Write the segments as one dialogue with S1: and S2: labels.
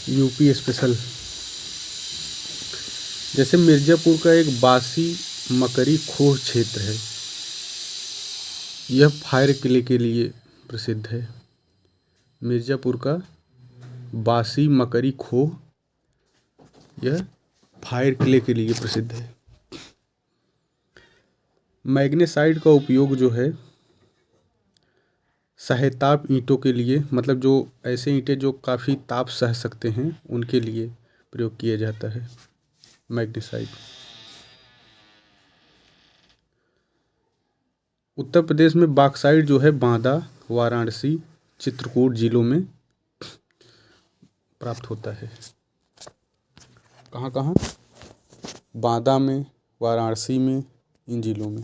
S1: UP special. जैसे मिर्ज़ापुर का एक बासी मकरी खोह क्षेत्र है, यह फायर किले के लिए प्रसिद्ध है। मिर्ज़ापुर का बासी मकरी खोह यह फायर किले के लिए प्रसिद्ध है। मैग्नेसाइट का उपयोग जो है सहेताब ईंटों के लिए, मतलब जो ऐसे ईंटें जो काफ़ी ताप सह सकते हैं उनके लिए प्रयोग किया जाता है मैग्नेसाइट। उत्तर प्रदेश में बॉक्साइट जो है बांदा, वाराणसी, चित्रकूट जिलों में प्राप्त होता है। कहाँ कहाँ? बांदा में, वाराणसी में, इन जिलों में।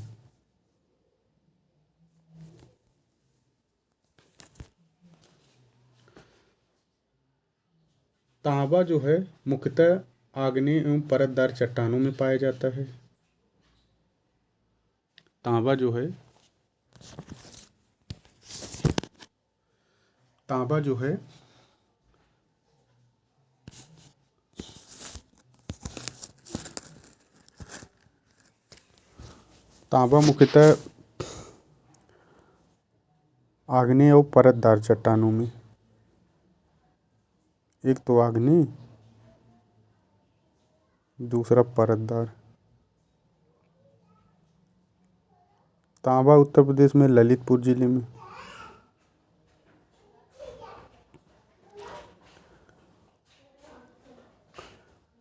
S1: तांबा जो है मुख्यतः आग्नेय एवं परतदार चट्टानों में पाया जाता है। तांबा जो है तांबा मुख्यतः आग्नेय और परतदार चट्टानों में, एक तो आग्नेय, दूसरा परतदार। तांबा उत्तर प्रदेश में ललितपुर जिले में।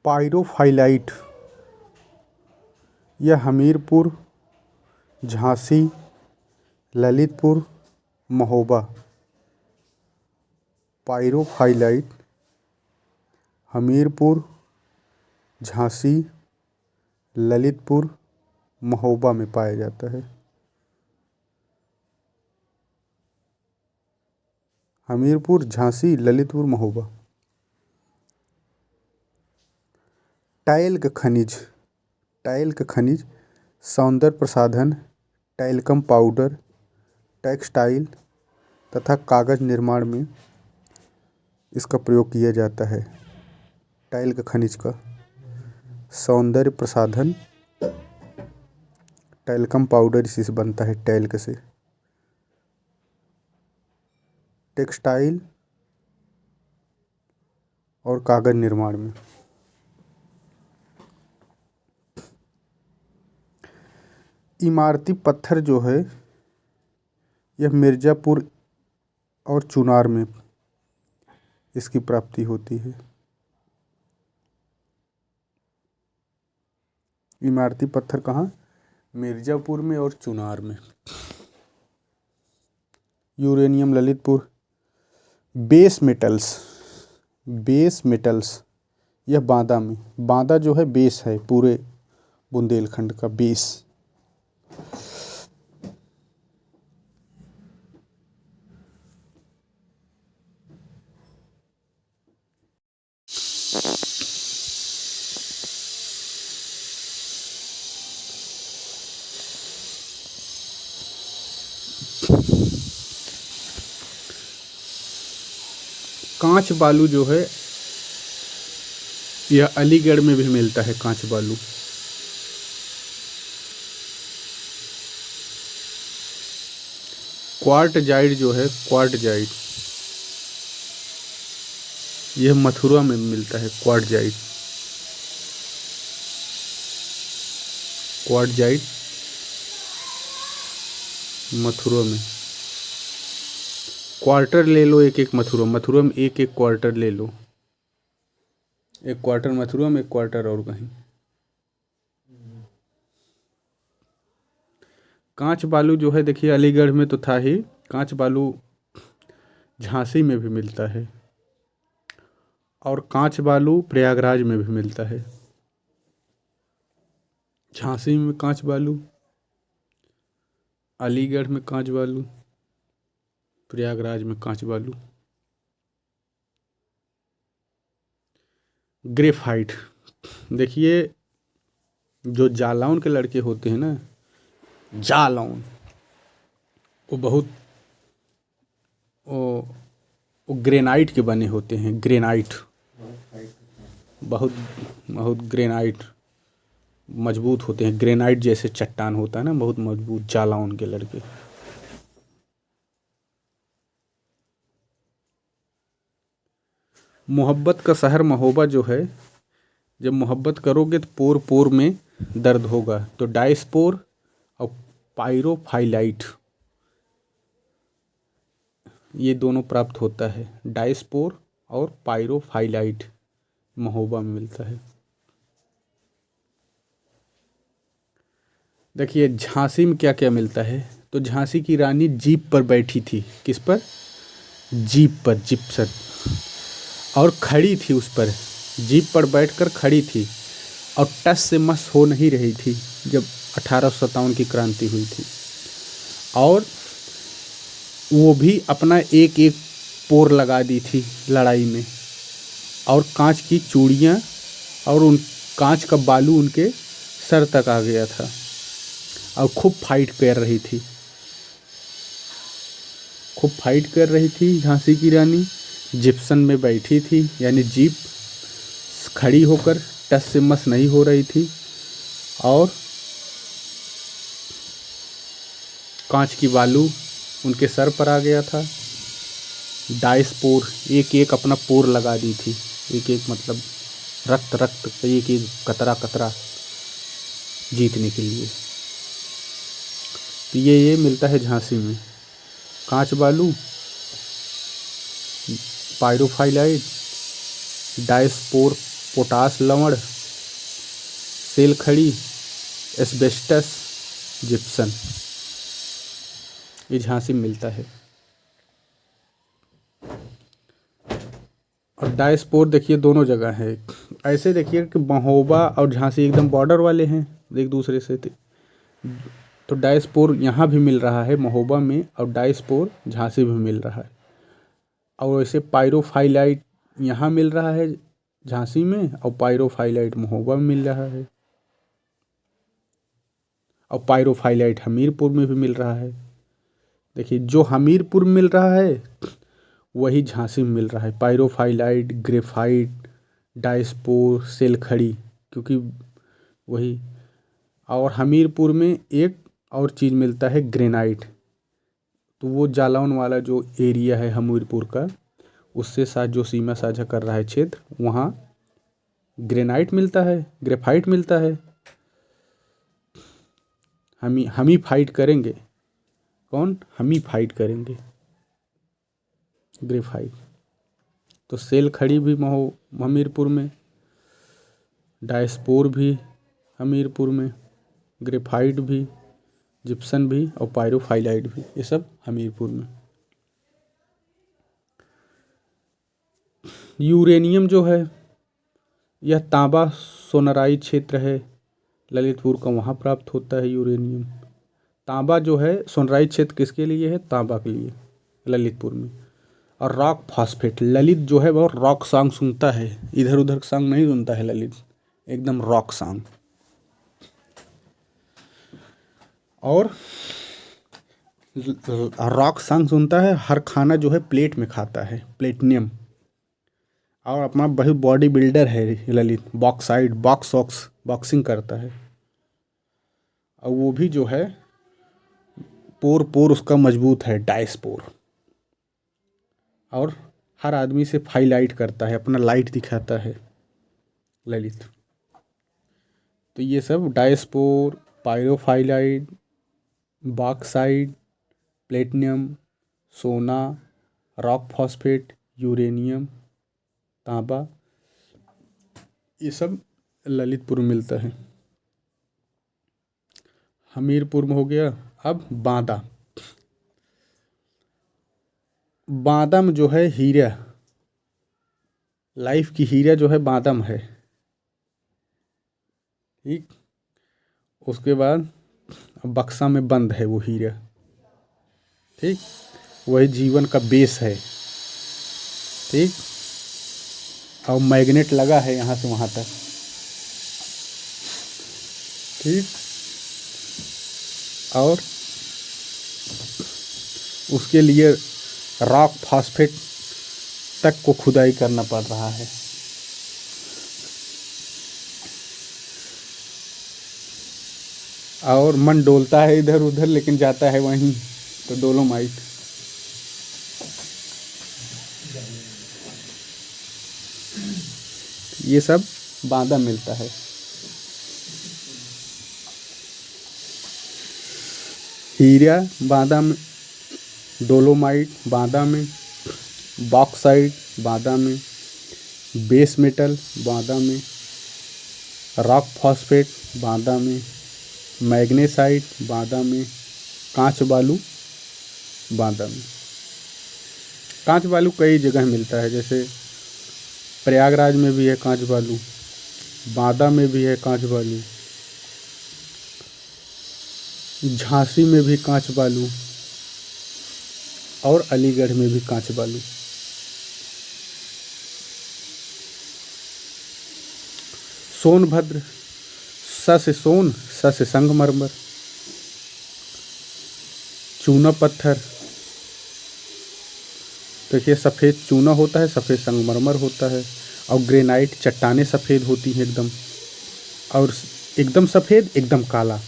S1: पायरोफाइलाइट यह हमीरपुर, झांसी, ललितपुर, महोबा। पायरोफाइलाइट हमीरपुर, झांसी, ललितपुर, महोबा में पाया जाता है। हमीरपुर, झांसी, ललितपुर, महोबा। टाइल का खनिज सौंदर्य प्रसाधन, टैल्कम पाउडर, टेक्सटाइल तथा कागज निर्माण में इसका प्रयोग किया जाता है। टाइल का खनिज का सौंदर्य प्रसाधन, टैल्कम पाउडर इसी से बनता है, टैल्क से। टेक्सटाइल और कागज निर्माण में। इमारती पत्थर जो है यह मिर्ज़ापुर और चुनार में इसकी प्राप्ति होती है। इमारती पत्थर कहाँ? मिर्ज़ापुर में और चुनार में। यूरेनियम, ललितपुर। बेस मेटल्स यह बांदा में। बांदा जो है बेस है पूरे बुंदेलखंड का बेस। कांच बालू जो है यह अलीगढ़ में भी मिलता है। कांच बालू क्वार्टजाइट जो है, क्वार्टजाइट यह मथुरा में मिलता है। क्वार्टजाइट मथुरा में। क्वार्टर ले लो, एक मथुरा में एक क्वार्टर ले लो। एक क्वार्टर मथुरा में, एक क्वार्टर और कहीं। कांच बालू जो है देखिए अलीगढ़ में तो था ही। कांच बालू झांसी में भी मिलता है और कांच बालू प्रयागराज में भी मिलता है। झांसी में कांच बालू, अलीगढ़ में कांच बालू, प्रयागराज में कांच बालू। ग्रेफाइट देखिए जो जालौन के लड़के होते हैं ना, जालौन, वो बहुत वो ग्रेनाइट के बने होते हैं। ग्रेनाइट बहुत बहुत ग्रेनाइट मजबूत होते हैं, ग्रेनाइट जैसे चट्टान होता है ना, बहुत मजबूत जालौन के लड़के। मोहब्बत का शहर महोबा जो है, जब मोहब्बत करोगे तो पोर पोर में दर्द होगा, तो डायस्पोर और पायरोफाइलाइट ये दोनों प्राप्त होता है। डायस्पोर और पायरोफाइलाइट महोबा में मिलता है। देखिए झांसी में क्या क्या मिलता है, तो झांसी की रानी जीप पर बैठी थी। किस पर? जीप पर, जिप्सन, और खड़ी थी उस पर, जीप पर बैठकर खड़ी थी और टस से मस हो नहीं रही थी जब 1857 की क्रांति हुई थी। और वो भी अपना एक एक पोर लगा दी थी लड़ाई में, और कांच की चूड़ियाँ और उन कांच का बालू उनके सर तक आ गया था, और खूब फाइट कर रही थी, खूब फाइट कर रही थी झांसी की रानी। जिप्सन में बैठी थी, यानी जीप खड़ी होकर टस से मस नहीं हो रही थी, और कांच की बालू उनके सर पर आ गया था। डायस्पोर, एक एक अपना पोर लगा दी थी, एक एक मतलब रक्त रक्त, एक एक कतरा कतरा जीतने के लिए। तो ये मिलता है झांसी में। कांच बालू, पायरोफाइलाइट, डायस्पोर पोटास लवण, सेल खड़ी, एस्बेस्टस, जिप्सन, ये झांसी में मिलता है। और डायस्पोर देखिए दोनों जगह है। ऐसे देखिए कि महोबा और झांसी एकदम बॉर्डर वाले हैं एक दूसरे से, तो डायस्पोर यहाँ भी मिल रहा है महोबा में, और डायस्पोर झांसी भी मिल रहा है। और वैसे पायरोफाइलाइट यहाँ मिल रहा है झांसी में, और पायरोफाइलाइट महोबा में मिल रहा है, और पायरोफाइलाइट हमीरपुर में भी मिल रहा है। देखिए जो हमीरपुर में मिल रहा है वही झांसी में मिल रहा है, पायरोफाइलाइट, ग्रेफाइट, डायस्पोर, सेल खड़ी, क्योंकि वही। और हमीरपुर में एक और चीज़ मिलता है, ग्रेनाइट, तो वो जालौन वाला जो एरिया है हमीरपुर का, उससे साथ जो सीमा साझा कर रहा है क्षेत्र, वहाँ ग्रेनाइट मिलता है, ग्रेफाइट मिलता है। हम ही फाइट करेंगे। कौन? हम ही फाइट करेंगे, ग्रेफाइट। तो सेल खड़ी भी हमीरपुर में, डायस्पोर भी हमीरपुर में, ग्रेफाइट भी, जिप्सन भी, और पायरोफाइलाइट भी, ये सब हमीरपुर में। यूरेनियम जो है, यह तांबा सोनराई क्षेत्र है ललितपुर का, वहाँ प्राप्त होता है यूरेनियम। तांबा जो है सोनराई क्षेत्र किसके लिए है? तांबा के लिए, ललितपुर में। और रॉक फॉस्फेट, ललित जो है वो रॉक सॉन्ग सुनता है, इधर उधर सॉन्ग नहीं सुनता है ललित, एकदम रॉक सॉन्ग। और रॉक सॉन्ग सुनता है, हर खाना जो है प्लेट में खाता है, प्लेटिनियम। और अपना बहुत बॉडी बिल्डर है ललित, बॉक्साइड, बॉक्सिंग करता है, और वो भी जो है पोर पोर उसका मजबूत है, डायस्पोर। और हर आदमी से फाइलाइट करता है, अपना लाइट दिखाता है ललित। तो ये सब डायस्पोर, पायरोफाइलाइट, बॉक्साइड, प्लेटिनियम, सोना, रॉक फॉस्फेट, यूरेनियम, तांबा, ये सब ललितपुर में मिलता है। हमीरपुर में हो गया। अब बांदा, बांदा में जो है हीरा, लाइफ की हीरा जो है बांदा में है, ठीक। उसके बाद बक्सा में बंद है वो हीरा, ठीक, वही जीवन का बेस है, ठीक। और मैग्नेट लगा है यहाँ से वहाँ तक, ठीक। और उसके लिए रॉक फॉस्फेट तक को खुदाई करना पड़ रहा है। और मन डोलता है इधर उधर लेकिन जाता है वहीं, तो डोलोमाइट। ये सब बांदा मिलता है। हीरा बांदा में, डोलोमाइट बांदा में, बॉक्साइट बांदा में, बेस मेटल बांदा में, रॉक फॉस्फेट बांदा में, मैग्नेसाइट बांदा में, कांच बालू बांदा में। कांच बालू कई जगह मिलता है, जैसे प्रयागराज में भी है कांच बालू, बांदा में भी है कांच बालू, झांसी में भी कांच बालू और अलीगढ़ में भी कांच बालू। सोनभद्र, स से सोन, स से संगमरमर, चूना पत्थर। देखिए सफ़ेद चूना होता है, सफ़ेद संगमरमर होता है, और ग्रेनाइट चट्टानें सफ़ेद होती हैं एकदम, और एकदम सफ़ेद एकदम काला।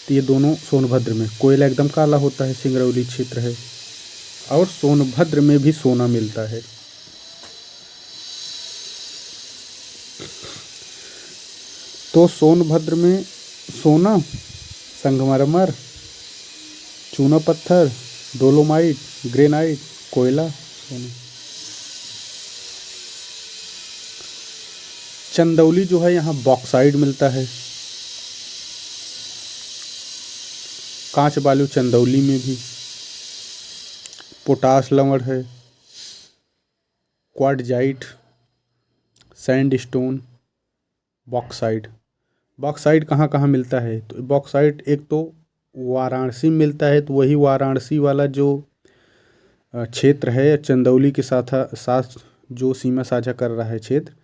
S1: तो ये दोनों सोनभद्र में। कोयला एकदम काला होता है, सिंगरौली क्षेत्र है। और सोनभद्र में भी सोना मिलता है। तो सोनभद्र में सोना, संगमरमर, चूना पत्थर, डोलोमाइट, ग्रेनाइट, कोयला, सोना। चंदौली जो है यहाँ बॉक्साइट मिलता है। कांच बालू चंदौली में भी। पोटाश लवण है, क्वार्टजाइट, सैंडस्टोन, बॉक्साइट। बॉक्साइट कहाँ कहाँ मिलता है? तो बॉक्साइट एक तो वाराणसी में मिलता है, तो वही वाराणसी वाला जो क्षेत्र है चंदौली के साथ जो सीमा साझा कर रहा है क्षेत्र,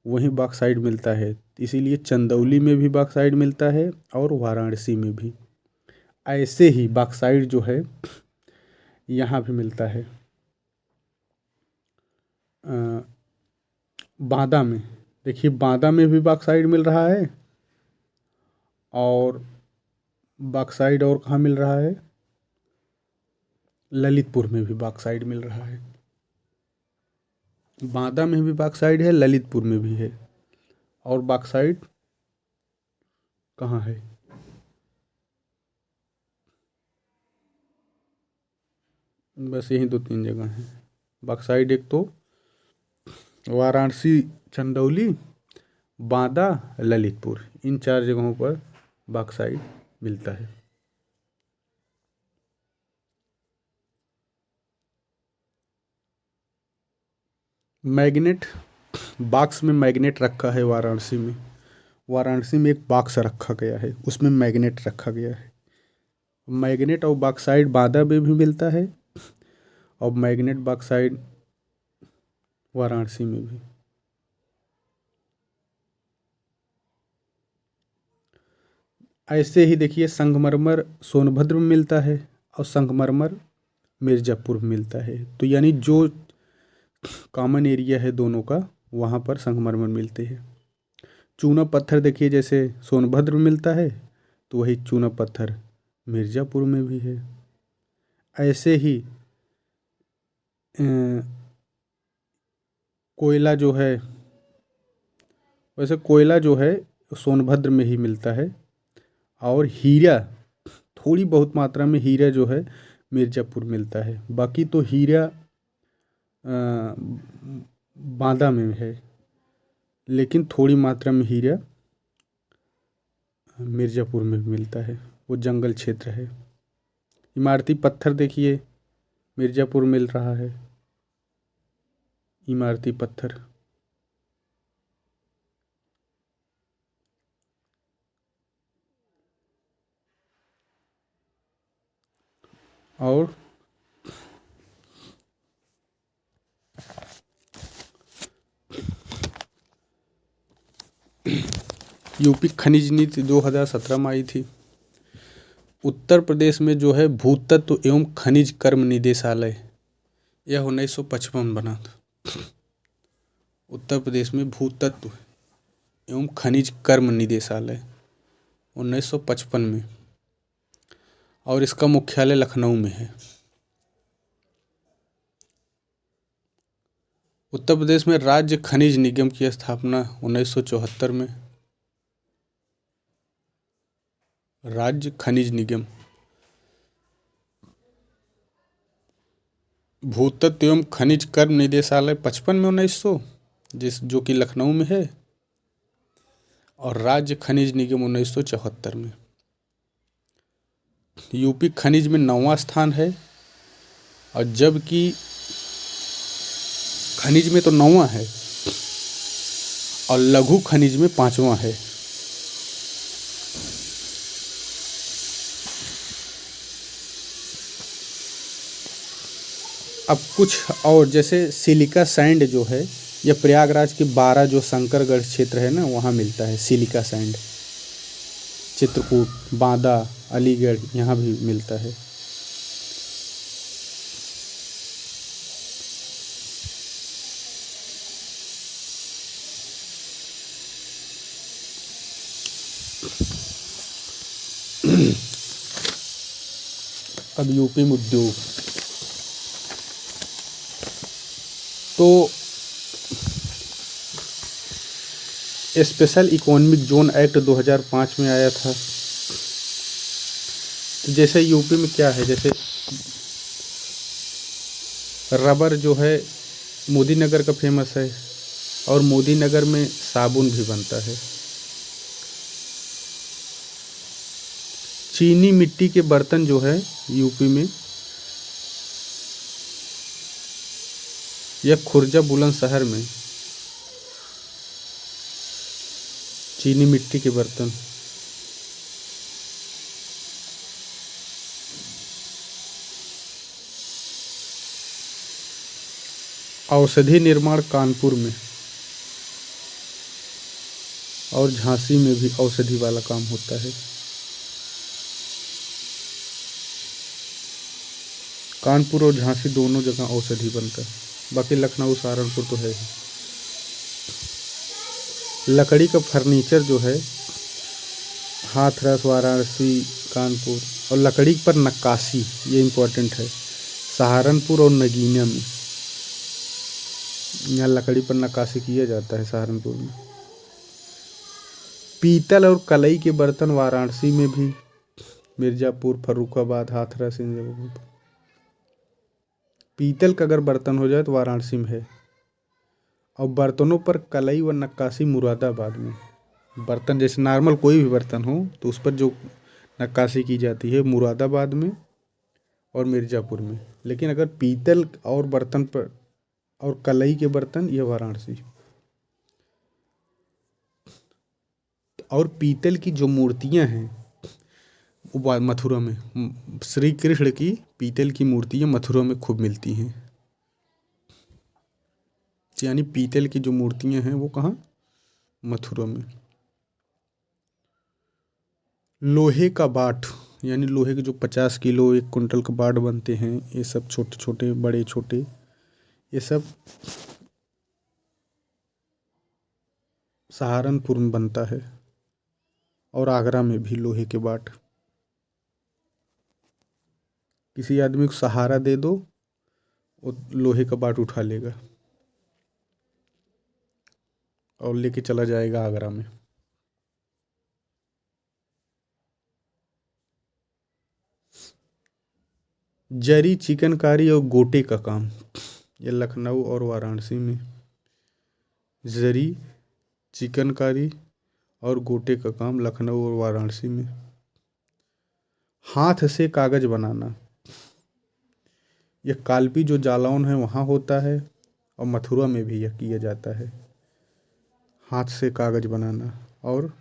S1: वहीं बॉक्साइट मिलता है। इसीलिए चंदौली में भी बॉक्साइट मिलता है और वाराणसी में भी। ऐसे ही बॉक्साइट जो है यहाँ भी मिलता है। बांदा में, देखिए बांदा में भी बॉक्साइट मिल रहा है, और बॉक्साइट और कहाँ मिल रहा है? ललितपुर में भी बॉक्साइट मिल रहा है। बांदा में भी बॉक्साइट है, ललितपुर में भी है। और बॉक्साइट कहाँ है? बस यही 2-3 जगह हैं बॉक्साइट। एक तो वाराणसी, चंदौली, बांदा, ललितपुर, इन 4 जगहों पर बॉक्साइट मिलता है। मैग्नेट, बॉक्स में मैग्नेट रखा है वाराणसी में। वाराणसी में एक बॉक्स रखा गया है, उसमें मैग्नेट रखा गया है। मैग्नेट और बॉक्साइट बांदा में भी मिलता है, और मैग्नेट बॉक्साइट वाराणसी में भी। ऐसे ही देखिए संगमरमर सोनभद्र में मिलता है, और संगमरमर मिर्ज़ापुर में मिलता है। तो यानी जो कॉमन एरिया है दोनों का, वहाँ पर संगमरमर मिलते हैं। चूना पत्थर देखिए जैसे सोनभद्र में मिलता है, तो वही चूना पत्थर मिर्ज़ापुर में भी है। ऐसे ही कोयला जो है, वैसे कोयला जो है सोनभद्र में ही मिलता है, और हीरा थोड़ी बहुत मात्रा में हीरा जो है मिर्ज़ापुर मिलता है। बाकी तो हीरा बांदा में है, लेकिन थोड़ी मात्रा में हीरा मिर्ज़ापुर में भी मिलता है, वो जंगल क्षेत्र है। इमारती पत्थर देखिए मिर्ज़ापुर मिल रहा है, इमारती पत्थर। और यूपी खनिज नीति 2017 में आई थी। उत्तर प्रदेश में जो है भूतत्व एवं खनिज कर्म निदेशालय, यह 1955 बना था। उत्तर प्रदेश में भूतत्व एवं खनिज कर्म निदेशालय 1955 में। और इसका मुख्यालय लखनऊ में है। उत्तर प्रदेश में राज्य खनिज निगम की स्थापना 1974 में। राज्य खनिज निगम। भूतत्व एवं खनिज कर्म निदेशालय 55 में 1900, जो कि लखनऊ में है। और राज्य खनिज निगम 1974 में। यूपी खनिज में 9वां स्थान है, और जबकि खनिज में तो 9वां है और लघु खनिज में 5वां है। अब कुछ और, जैसे सिलिका सैंड जो है, यह प्रयागराज के 12 जो शंकरगढ़ क्षेत्र है ना, वहाँ मिलता है सिलिका सैंड। चित्रकूट, बांदा, अलीगढ़, यहाँ भी मिलता है। अब यूपी में उद्योग, तो स्पेशल इकोनॉमिक जोन एक्ट 2005 में आया था। तो जैसे यूपी में क्या है, जैसे रबर जो है मोदी नगर का फेमस है, और मोदी नगर में साबुन भी बनता है। चीनी मिट्टी के बर्तन जो है यूपी में, यह खुर्जा बुलंदशहर में चीनी मिट्टी के बर्तन। औषधि निर्माण कानपुर में, और झांसी में भी औषधि वाला काम होता है। कानपुर और झांसी दोनों जगह औषधि बनता है। बाकी लखनऊ, सहारनपुर तो है ही। लकड़ी का फर्नीचर जो है हाथरस, वाराणसी, कानपुर। और लकड़ी पर नक्काशी, ये इम्पोर्टेंट है, सहारनपुर और नगीना में। यहाँ लकड़ी पर नक्काशी किया जाता है सहारनपुर में। पीतल और कलई के बर्तन वाराणसी में भी, मिर्ज़ापुर, फर्रुखाबाद, हाथरस, इन जगहों पर। पीतल का अगर बर्तन हो जाए तो वाराणसी में है, और बर्तनों पर कलई व नक्काशी मुरादाबाद में। बर्तन जैसे नॉर्मल कोई भी बर्तन हो तो उस पर जो नक्काशी की जाती है मुरादाबाद में और मिर्ज़ापुर में। लेकिन अगर पीतल और बर्तन पर और कलई के बर्तन, ये वाराणसी। और पीतल की जो मूर्तियाँ हैं वो मथुरा में, श्री कृष्ण की पीतल की मूर्तियाँ मथुरा में खूब मिलती हैं। यानी पीतल की जो मूर्तियाँ हैं वो कहाँ, मथुरा में। लोहे का बाट, यानी लोहे के जो 50 किलो 1 कुंटल का बाट बनते हैं, ये सब छोटे छोटे, बड़े छोटे, ये सब सहारनपुर में बनता है। और आगरा में भी लोहे के बाट। किसी आदमी को सहारा दे दो, वो लोहे का बाट उठा लेगा और लेके चला जाएगा आगरा में। जरी, चिकनकारी और गोटे का काम, ये लखनऊ और वाराणसी में। जरी, चिकनकारी और गोटे का काम लखनऊ और वाराणसी में। हाथ से कागज बनाना, यह कालपी जो जालौन है वहाँ होता है, और मथुरा में भी यह किया जाता है। हाथ से कागज बनाना, और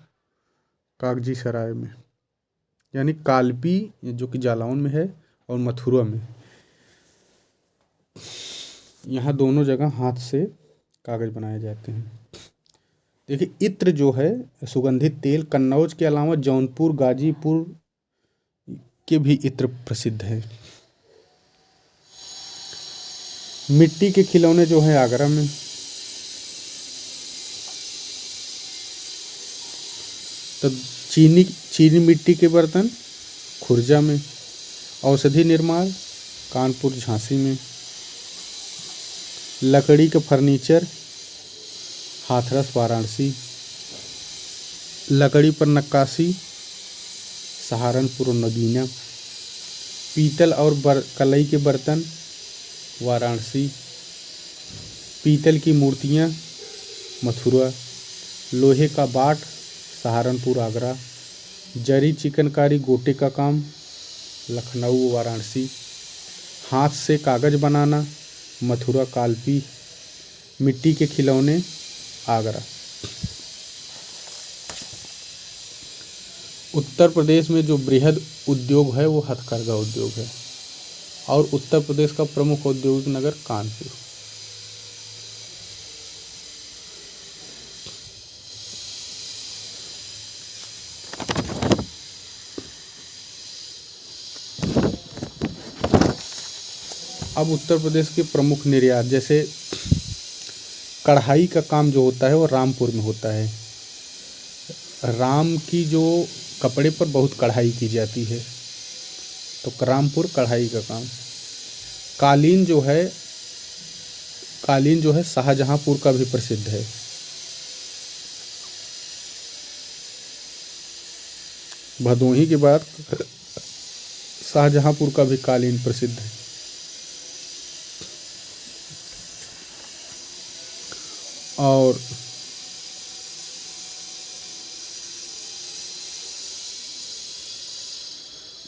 S1: कागजी सराय में, यानी कालपी जो कि जालौन में है और मथुरा में, यहाँ दोनों जगह हाथ से कागज बनाए जाते हैं। देखिए, इत्र जो है सुगंधित तेल, कन्नौज के अलावा जौनपुर, गाजीपुर के भी इत्र प्रसिद्ध है। मिट्टी के खिलौने जो है आगरा में। तो चीनी मिट्टी के बर्तन खुर्जा में। औषधि निर्माण कानपुर झांसी में। लकड़ी का फर्नीचर हाथरस वाराणसी। लकड़ी पर नक्काशी सहारनपुर और नगीना। पीतल और कलई के बर्तन वाराणसी। पीतल की मूर्तियाँ मथुरा। लोहे का बाट सहारनपुर आगरा। जरी चिकनकारी गोटे का काम लखनऊ वाराणसी। हाथ से कागज़ बनाना मथुरा कालपी। मिट्टी के खिलौने आगरा। उत्तर प्रदेश में जो बृहद उद्योग है वो हथकरघा उद्योग है और उत्तर प्रदेश का प्रमुख औद्योगिक नगर कानपुर। अब उत्तर प्रदेश के प्रमुख निर्यात, जैसे कढ़ाई का काम जो होता है वो रामपुर में होता है। राम की जो कपड़े पर बहुत कढ़ाई की जाती है, तो रामपुर कढ़ाई का काम। कालीन जो है शाहजहांपुर का भी प्रसिद्ध है। भदोही के बाद शाहजहांपुर का भी कालीन प्रसिद्ध है। और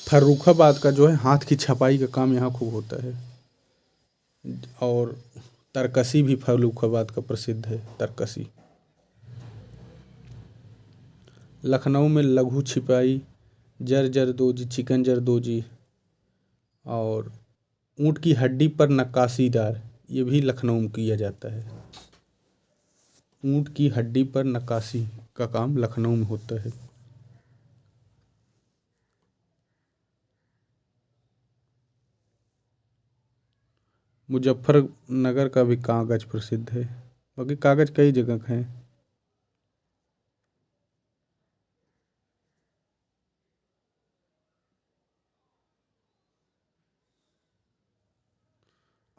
S1: फर्रुखाबाद का जो है हाथ की छपाई का काम यहाँ खूब होता है। और तरकसी भी फर्रुखाबाद का प्रसिद्ध है, तरकसी। लखनऊ में लघु छिपाई जरदोजी, चिकन जरदोजी और ऊँट की हड्डी पर नक्काशीदार, ये भी लखनऊ में किया जाता है। ऊँट की हड्डी पर नक्काशी का काम लखनऊ में होता है। मुजफ्फरनगर का भी कागज प्रसिद्ध है। बाकी कागज कई जगह हैं।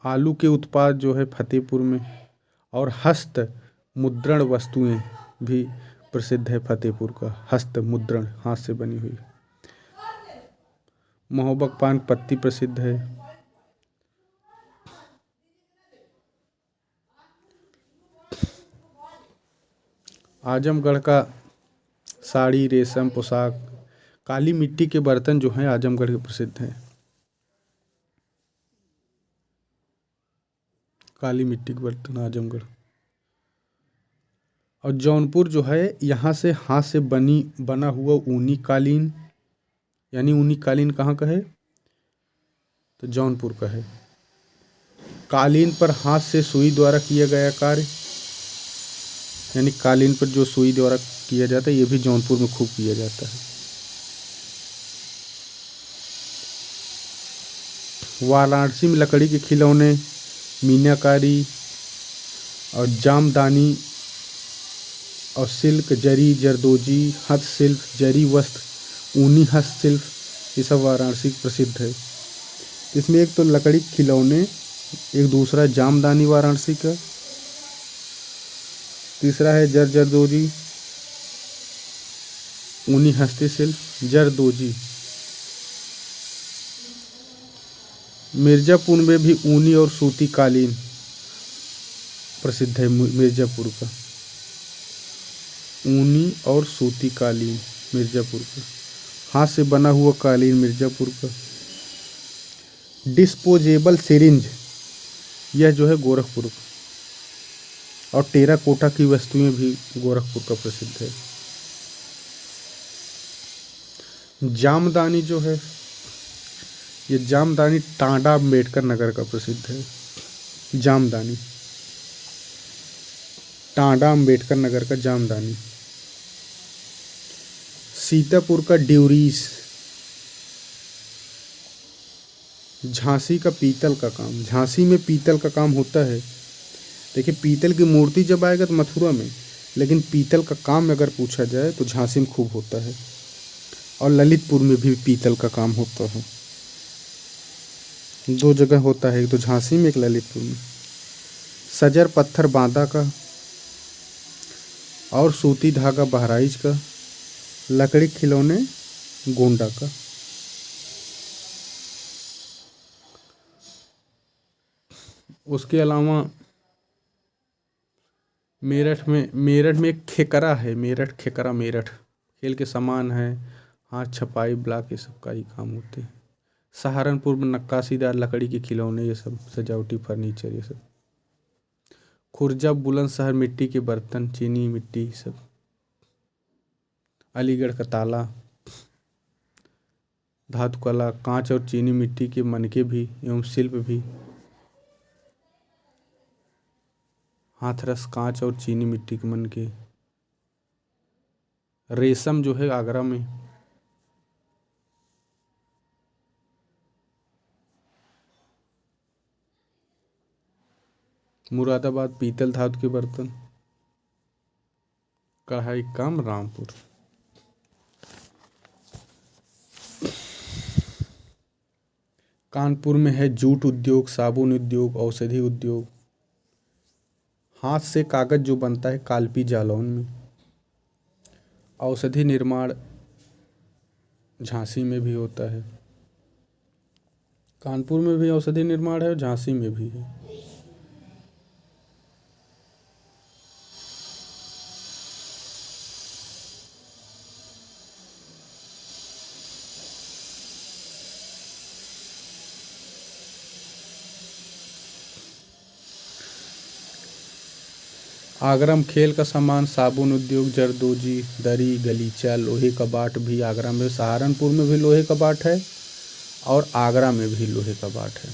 S1: आलू के उत्पाद जो है फतेहपुर में, और हस्त मुद्रण वस्तुएं भी प्रसिद्ध है फतेहपुर का। हस्त मुद्रण, हाथ से बनी हुई। महोबा पान पत्ती प्रसिद्ध है। आजमगढ़ का साड़ी, रेशम, पोशाक, काली मिट्टी के बर्तन जो हैं आजमगढ़ के प्रसिद्ध हैं। काली मिट्टी के बर्तन आजमगढ़। और जौनपुर जो है, यहाँ से हाथ से बना हुआ ऊनी कालीन, यानी ऊनी कालीन कहाँ का है, तो जौनपुर का है। कालीन पर हाथ से सुई द्वारा किया गया कार्य, यानी कालीन पर जो सुई द्वारा किया जाता है, ये भी जौनपुर में खूब किया जाता है। वाराणसी में लकड़ी के खिलौने, मीनाकारी और जामदानी और सिल्क, जरी, जरदोजी, हस्तशिल्प, जरी वस्त्र, ऊनी हस्तशिल्प, ये सब वाराणसी प्रसिद्ध है। इसमें एक तो लकड़ी के खिलौने, एक दूसरा जामदानी वाराणसी का, तीसरा है जरदोजी, ऊनी हस्तशिल्प, जरदोजी। मिर्ज़ापुर में भी ऊनी और सूती कालीन प्रसिद्ध है। मिर्ज़ापुर का ऊनी और सूती कालीन मिर्ज़ापुर का। हाथ से बना हुआ कालीन मिर्ज़ापुर का। डिस्पोजेबल सिरिंज, यह जो है गोरखपुर का। और टेराकोटा की वस्तुएं भी गोरखपुर का प्रसिद्ध है। जामदानी जो है, ये जामदानी टांडा अम्बेडकर नगर का प्रसिद्ध है। जामदानी टांडा अम्बेडकर नगर का जामदानी। सीतापुर का ड्यूरीस। झांसी का पीतल का काम, झांसी में पीतल का काम होता है। देखिए, पीतल की मूर्ति जब आएगा तो मथुरा में, लेकिन पीतल का काम अगर पूछा जाए तो झांसी में खूब होता है। और ललितपुर में भी पीतल का काम होता है। दो जगह होता है, एक तो झांसी में, एक ललितपुर में। सजर पत्थर बांदा का और सूती धागा बहराइच का, लकड़ी खिलौने गोंडा का। उसके अलावा मेरठ में एक खेकरा है, मेरठ खेकरा, मेरठ खेल के सामान है, हाथ छपाई ब्लॉक ये सब का ही काम होते हैं। सहारनपुर में नक्काशीदार लकड़ी के खिलौने, ये सब सजावटी फर्नीचर ये सब। खुर्जा बुलंदशहर मिट्टी के बर्तन, चीनी मिट्टी सब। अलीगढ़ का ताला, धातु कला, कांच और चीनी मिट्टी के मनके भी एवं शिल्प भी। हाथरस कांच और चीनी मिट्टी के मनके। रेशम जो है आगरा में। मुरादाबाद पीतल धातु के बर्तन। कढ़ाई काम रामपुर। कानपुर में है जूट उद्योग, साबुन उद्योग, औषधि उद्योग। हाथ से कागज जो बनता है कालपी जालौन में। औषधि निर्माण झांसी में भी होता है। कानपुर में भी औषधि निर्माण है और झांसी में भी है। आगरा में खेल का सामान, साबुन उद्योग, जरदोजी, दरी, गलीचा, लोहे का बाट भी आगरा में। सहारनपुर में भी लोहे का बाट है और आगरा में भी लोहे का बाट है।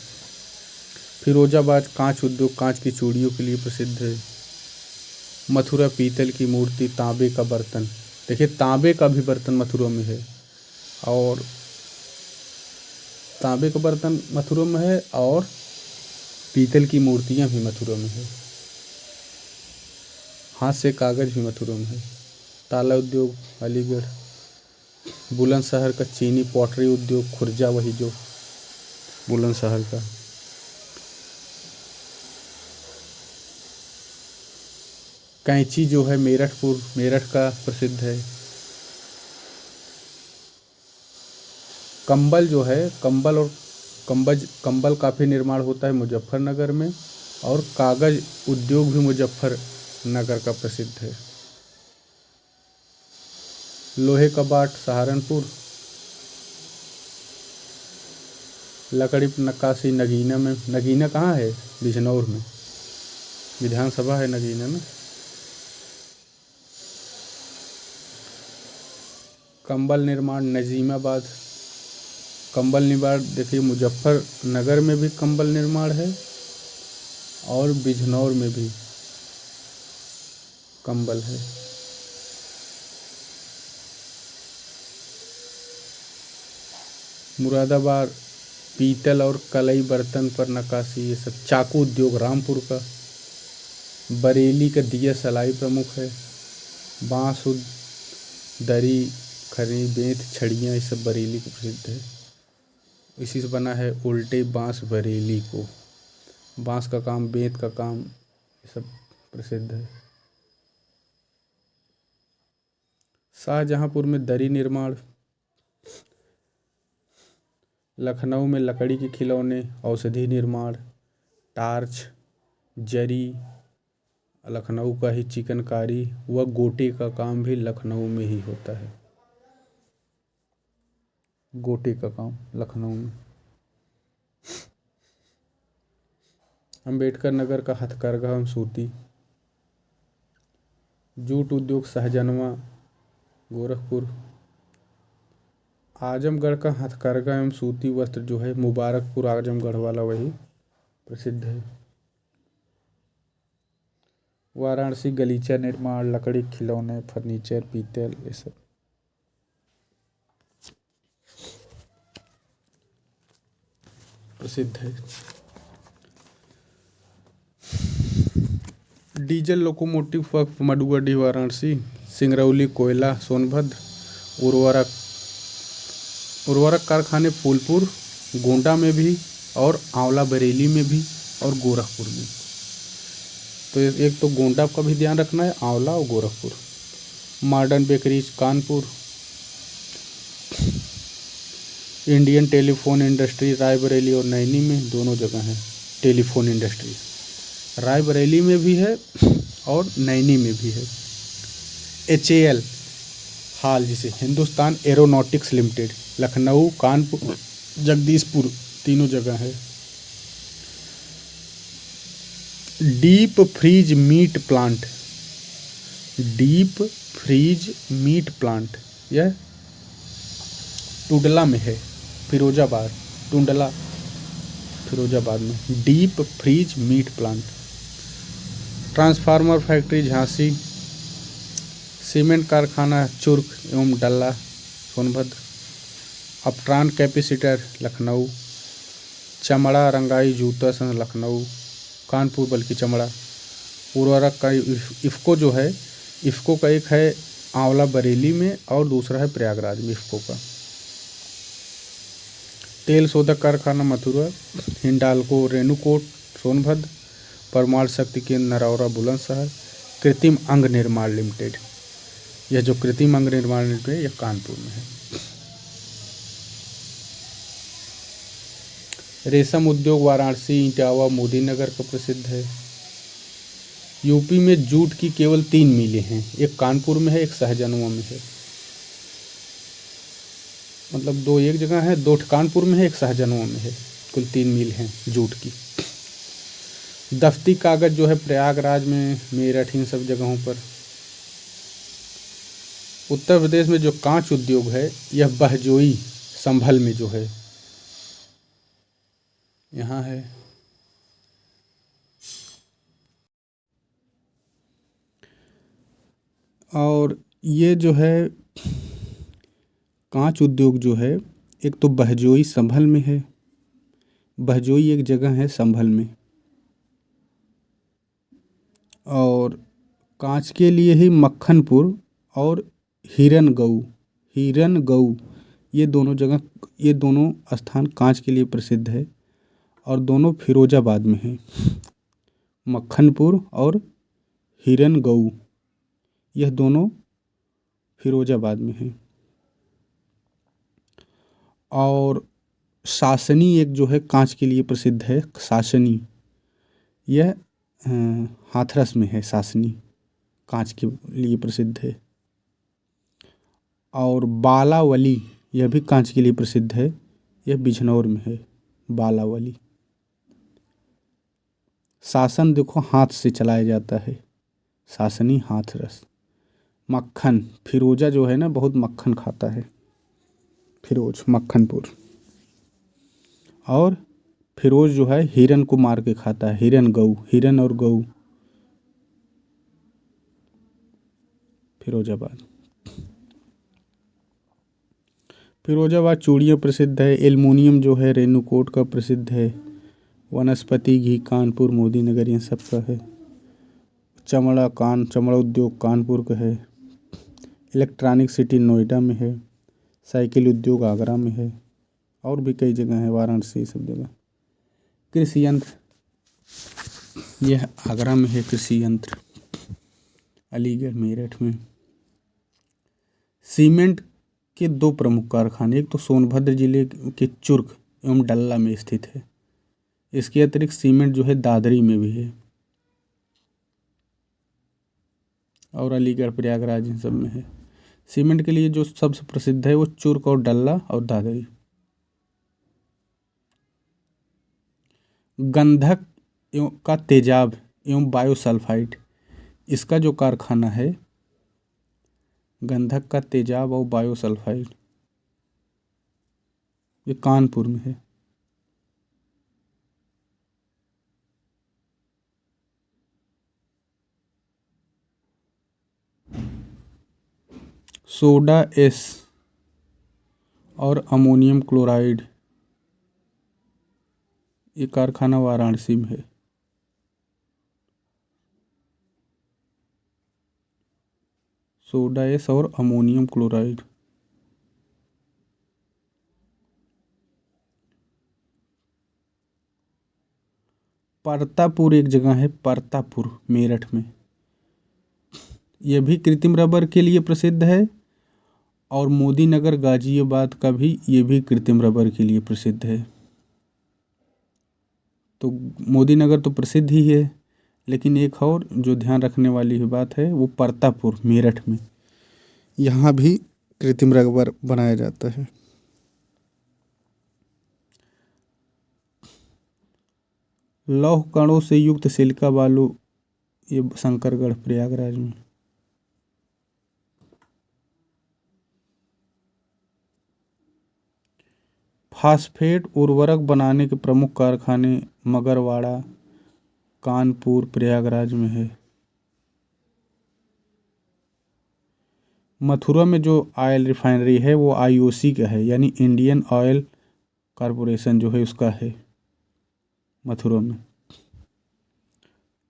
S1: फिरोजाबाद कांच उद्योग, कांच की चूड़ियों के लिए प्रसिद्ध है। मथुरा पीतल की मूर्ति, तांबे का बर्तन। देखिए तांबे का भी बर्तन मथुरा में है, और तांबे का बर्तन मथुरा में है और पीतल की मूर्तियाँ भी मथुरा में है। हाथ से कागज भी मथुरा में है। ताला उद्योग अलीगढ़। बुलंदशहर का चीनी पॉटरी उद्योग, खुर्जा वही जो बुलंदशहर का। कैंची जो है मेरठ का प्रसिद्ध है। कंबल जो है, कंबल काफ़ी निर्माण होता है मुजफ्फरनगर में, और कागज उद्योग भी मुजफ्फरनगर का प्रसिद्ध है। लोहे का बाट सहारनपुर। लकड़ी पर नक्काशी नगीना में। नगीना कहाँ है? बिजनौर में, विधानसभा है नगीना में। कंबल निर्माण नजीमाबाद। कंबल निर्माण देखिए मुजफ्फरनगर में भी कंबल निर्माण है और बिजनौर में भी कंबल है। मुरादाबाद पीतल और कलई बर्तन पर नक्काशी ये सब। चाकू उद्योग रामपुर का। बरेली का दिया सलाई प्रमुख है। बांस दरी, खरी, बेंत, छड़ियाँ ये सब बरेली को प्रसिद्ध है। इसी से बना है उल्टे बांस बरेली को। बांस का काम, बेंत का काम ये सब प्रसिद्ध है। शाहजहाँपुर में दरी निर्माण। लखनऊ में लकड़ी के खिलौने, औषधि निर्माण, टार्च, जरी, लखनऊ का ही चिकनकारी व गोटे का काम भी लखनऊ में ही होता है। गोटे का काम लखनऊ में। अम्बेडकर नगर का हथकरघा एवं सूती। जूट उद्योग सहजनवा गोरखपुर। आजमगढ़ का हथकरघा एवं सूती वस्त्र जो है मुबारकपुर आजमगढ़ वाला वही प्रसिद्ध है। वाराणसी गलीचा निर्माण, लकड़ी खिलौने, फर्नीचर, पीतल ये सब प्रसिद्ध है। Diesel locomotive factory Manduadih Varanasi. Singrauli कोयला सोनभद्र। उर्वरक कारखाने फूलपुर गोंडा में भी और आंवला बरेली में भी और गोरखपुर में। तो एक तो गोंडा का भी ध्यान रखना है, आंवला और Gorakhpur. Modern bakeries Kanpur. Indian telephone industry Raebareli और नैनी में दोनों जगह है टेलीफोन इंडस्ट्री। रायबरेली में भी है और नैनी में भी है। HAL हाल जिसे हिंदुस्तान एरोनॉटिक्स लिमिटेड लखनऊ, कानपुर, जगदीशपुर तीनों जगह है। Deep freeze meat plant, deep freeze meat plant यह टुंडला में है, फिरोजाबाद, टुंडला फिरोजाबाद में deep freeze meat plant. Transformer factory Jhansi. Cement कारखाना चुर्क एवं डल्ला सोनभद्र। अपट्रान कैपेसिटर लखनऊ। चमड़ा रंगाई जूता संघ लखनऊ, कानपुर बल्कि चमड़ा। उर्वरक का इफ़को जो है, इफ़को का एक है आंवला बरेली में और दूसरा है प्रयागराज में इफ़को का। तेल शोधक कारखाना मथुरा। हिंडाल्को रेणुकूट सोनभद्र। परमाणु शक्ति केंद्र नरौरा बुलंदशहर। कृत्रिम अंग निर्माण लिमिटेड, यह जो कृत्रिम अंग निर्माण लिमिटेड यह कानपुर में है। रेशम उद्योग वाराणसी, इटावा, मोदीनगर का प्रसिद्ध है। यूपी में जूट की केवल 3 मिलें हैं, एक कानपुर में है, एक सहजनवा में है। मतलब 2 एक जगह है, 2 कानपुर में है, एक सहजनवा में है। कुल 3 मिल हैं जूट की। दफ्ती कागज जो है प्रयागराज में, मेरठ, इन सब जगहों पर। उत्तर प्रदेश में जो कांच उद्योग है यह बहजोई संभल में जो है यहाँ है। और ये जो है कांच उद्योग जो है एक तो बहजोई संभल में है। बहजोई एक जगह है संभल में। और कांच के लिए ही मक्खनपुर और हिरनगऊ ये दोनों जगह, ये दोनों स्थान कांच के लिए प्रसिद्ध है और दोनों फिरोजाबाद में हैं। मक्खनपुर और हिरनगऊ यह दोनों फिरोजाबाद में हैं। और सासनी एक जो है कांच के लिए प्रसिद्ध है, सासनी यह हाथरस में है। सासनी कांच के लिए प्रसिद्ध है। और बालावली यह भी कांच के लिए प्रसिद्ध है, यह बिजनौर में है बालावली। शासन देखो हाथ से चलाया जाता है, सासनी हाथरस। मक्खन, फिरोजा जो है ना बहुत मक्खन खाता है, फिरोज मक्खनपुर। और फिरोज जो है हिरन को मार के खाता है, हिरन गऊ, हिरन और गऊ, फिरोजाबाद। फिरोजाबाद चूड़ियाँ प्रसिद्ध है। एल्युमिनियम जो है रेणुकूट का प्रसिद्ध है। वनस्पति घी कानपुर, मोदीनगर इन सब का है। चमड़ा उद्योग कानपुर का है। इलेक्ट्रॉनिक सिटी नोएडा में है। साइकिल उद्योग आगरा में है और भी कई जगह है, वाराणसी सब जगह। कृषि यंत्र यह आगरा में है, कृषि यंत्र अलीगढ़, मेरठ में। सीमेंट के 2 प्रमुख कारखाने, एक तो सोनभद्र जिले के चुर्क एवं डल्ला में स्थित है। इसके अतिरिक्त सीमेंट जो है दादरी में भी है और अलीगढ़, प्रयागराज इन सब में है। सीमेंट के लिए जो सबसे प्रसिद्ध है वो चुर्क और डल्ला और दादरी। गंधक एवं का तेजाब एवं बायोसल्फाइड, इसका जो कारखाना है गंधक का तेजाब और बायोसल्फाइड, ये कानपुर में है। सोडा एस और अमोनियम क्लोराइड, ये कारखाना वाराणसी में है। सोडा एस और अमोनियम क्लोराइड। परतापुर एक जगह है, परतापुर मेरठ में, यह भी कृत्रिम रबर के लिए प्रसिद्ध है। और मोदी नगर गाजियाबाद का भी, ये भी कृत्रिम रबर के लिए प्रसिद्ध है। तो मोदी नगर तो प्रसिद्ध ही है, लेकिन एक और जो ध्यान रखने वाली बात है वो परतापुर मेरठ में, यहाँ भी कृत्रिम रबर बनाया जाता है। लौह कणों से युक्त सिलिका बालू, ये शंकरगढ़ प्रयागराज में। फास्फेट उर्वरक बनाने के प्रमुख कारखाने मगरवाड़ा, कानपुर, प्रयागराज में है। मथुरा में जो ऑयल रिफाइनरी है वो आईओसी का है, यानी इंडियन ऑयल कॉरपोरेशन जो है उसका है मथुरा में।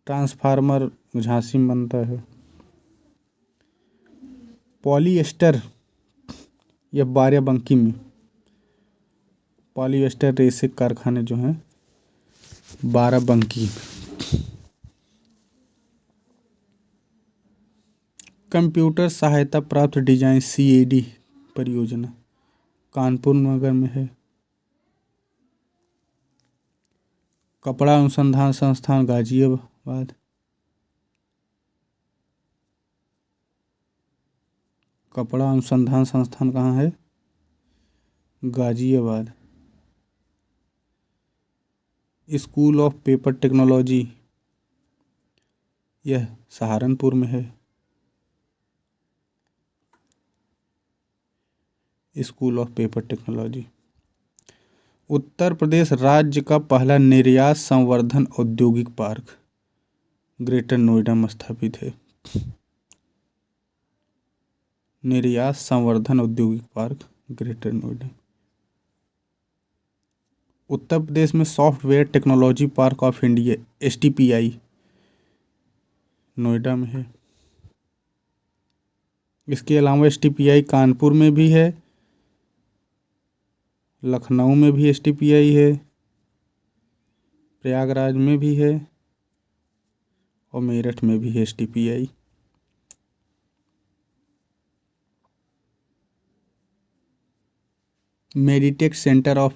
S1: ट्रांसफार्मर झांसी में बनता है। पॉलिएस्टर, यह बाराबंकी में, पॉलिएस्टर रेशे कारखाने जो हैं बाराबंकी। कंप्यूटर सहायता प्राप्त डिजाइन सीएडी परियोजना कानपुर नगर में है। कपड़ा अनुसंधान संस्थान गाजियाबाद, कपड़ा अनुसंधान संस्थान कहाँ है? Ghaziabad. School of paper technology, यह सहारनपुर में है। School of paper technology. Uttar Pradesh राज्य का पहला निर्यात संवर्धन औद्योगिक पार्क ग्रेटर नोएडा में स्थापित है। निर्यात संवर्धन औद्योगिक पार्क ग्रेटर नोएडा। उत्तर प्रदेश में software technology park of India STPI Noida में है। इसके अलावा एसटीपीआई कानपुर में भी है, लखनऊ में भी एसटीपीआई है, प्रयागराज में भी है और मेरठ में भी है STPI. Meditech centre of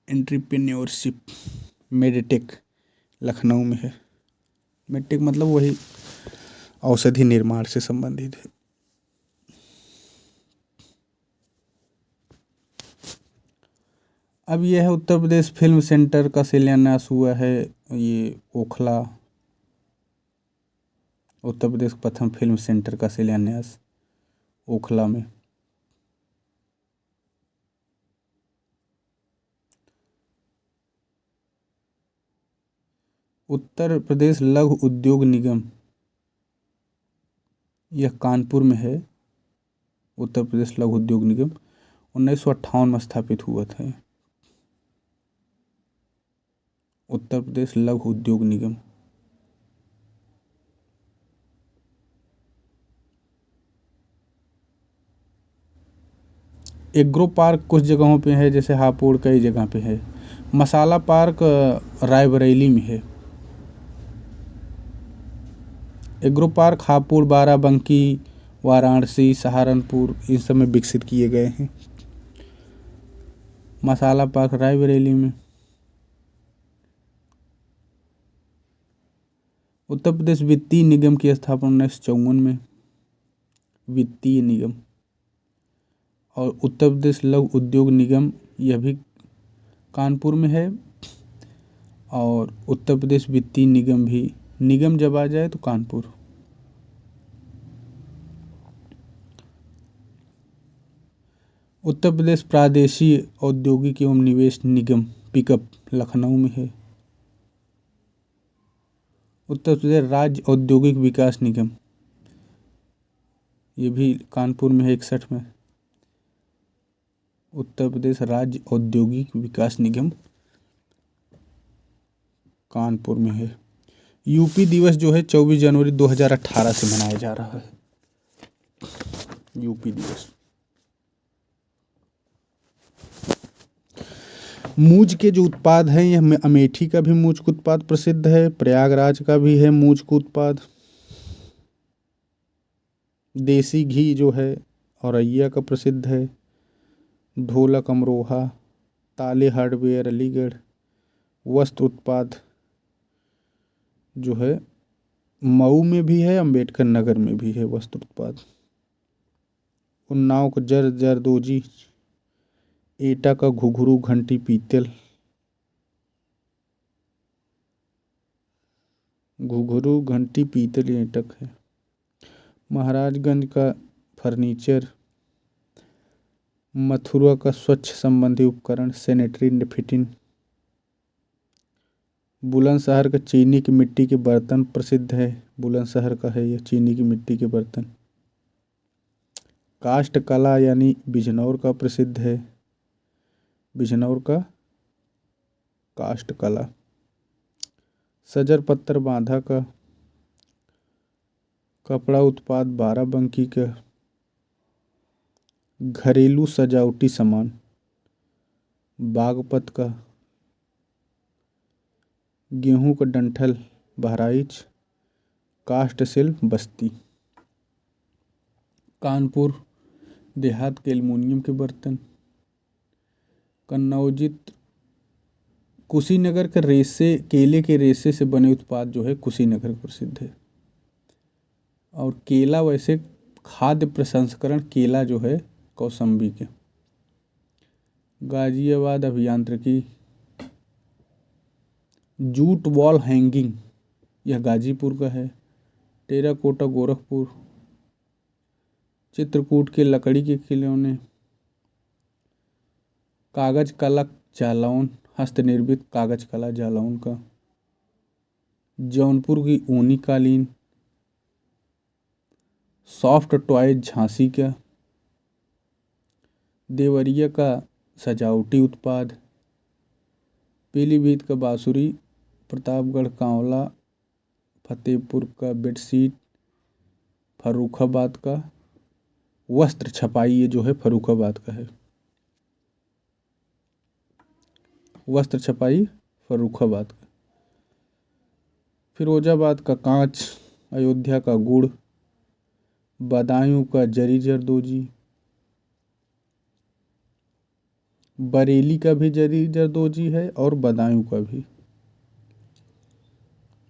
S1: entrepreneurship, Meditech Lucknow में है। मेडिटेक मतलब वही औषधि निर्माण से संबंधित है। अब यह है उत्तर प्रदेश फिल्म सेंटर का शिलान्यास हुआ है, ये ओखला, उत्तर प्रदेश प्रथम फिल्म सेंटर का शिलान्यास ओखला में। उत्तर प्रदेश लघु उद्योग निगम, यह कानपुर में है। उत्तर प्रदेश लघु उद्योग निगम 1958 में स्थापित हुआ था। उत्तर प्रदेश लघु उद्योग निगम। एग्रो पार्क कुछ जगहों पे है, जैसे हापुड़ कई जगह पे है। मसाला पार्क रायबरेली में है। एग्रो पार्क हापुड़, बाराबंकी, वाराणसी, सहारनपुर इन सब में विकसित किए गए हैं। मसाला पार्क रायबरेली में। उत्तर प्रदेश वित्तीय निगम की स्थापना 1954 में, वित्तीय निगम। और उत्तर प्रदेश लघु उद्योग निगम, यह भी कानपुर में है। और उत्तर प्रदेश वित्तीय निगम भी, निगम जब आ जाए तो कानपुर। उत्तर प्रदेश प्रादेशीय औद्योगिक एवं निवेश निगम पिकअप लखनऊ में है। उत्तर प्रदेश राज्य औद्योगिक विकास निगम, ये भी कानपुर में है 61 में। उत्तर प्रदेश राज्य औद्योगिक विकास निगम कानपुर में है। यूपी दिवस जो है 24 जनवरी 2018 से मनाया जा रहा है। यूपी दिवस। मूंज के जो उत्पाद हैं, यह अमेठी का भी मूंज का उत्पाद प्रसिद्ध है, प्रयागराज का भी है मूंज का उत्पाद। देसी घी जो है औरैया का प्रसिद्ध है। ढोलक अमरोहा, ताले हार्डवेयर अलीगढ़। वस्त्र उत्पाद जो है मऊ में भी है, अंबेडकर नगर में भी है वस्त्र उत्पाद। उन्नाव का जरदोजी, एटा का घुघरू घंटी पीतल, घुघरू घंटी पीतल एटक है। महाराजगंज का फर्नीचर, मथुरा का स्वच्छ संबंधी उपकरण सैनिटरी फिटिंग। बुलंदशहर का चीनी की मिट्टी के बर्तन प्रसिद्ध है, बुलंदशहर का है यह चीनी की मिट्टी के बर्तन। काष्ठ कला यानी बिजनौर का प्रसिद्ध है, बिजनौर का काष्ठ कला। सजर पत्थर बांधा का कपड़ा उत्पाद बाराबंकी का। घरेलू सजावटी सामान बागपत का। गेहूं का डंठल बहराइच, काष्ठ शिल्प बस्ती। कानपुर देहात के एल्युमिनियम के बर्तन। कन्नौजित कुशीनगर के रेशे, केले के रेशे से बने उत्पाद जो है कुशीनगर प्रसिद्ध है। और केला वैसे खाद्य प्रसंस्करण केला जो है कौसंबी के। गाजियाबाद अभियांत्रिकी। जूट वॉल हैंगिंग, यह गाजीपुर का है। टेराकोटा गोरखपुर। चित्रकूट के लकड़ी के खिलौने। कागज कला जालौन, हस्तनिर्मित कागज कला जालौन का। जौनपुर की ऊनी कालीन। सॉफ्ट टॉय झांसी का। देवरिया का सजावटी उत्पाद। पीलीभीत का बांसुरी। प्रतापगढ़ कांवला। फतेहपुर का बेडशीट। फर्रुखाबाद का वस्त्र छपाई, ये जो है फर्रुखाबाद का है, वस्त्र छपाई फर्रुखाबाद का। फिरोजाबाद का कांच। अयोध्या का गुड़। बदायूं का जरी जरदोजी। बरेली का भी जरी जरदोजी है और बदायूं का भी।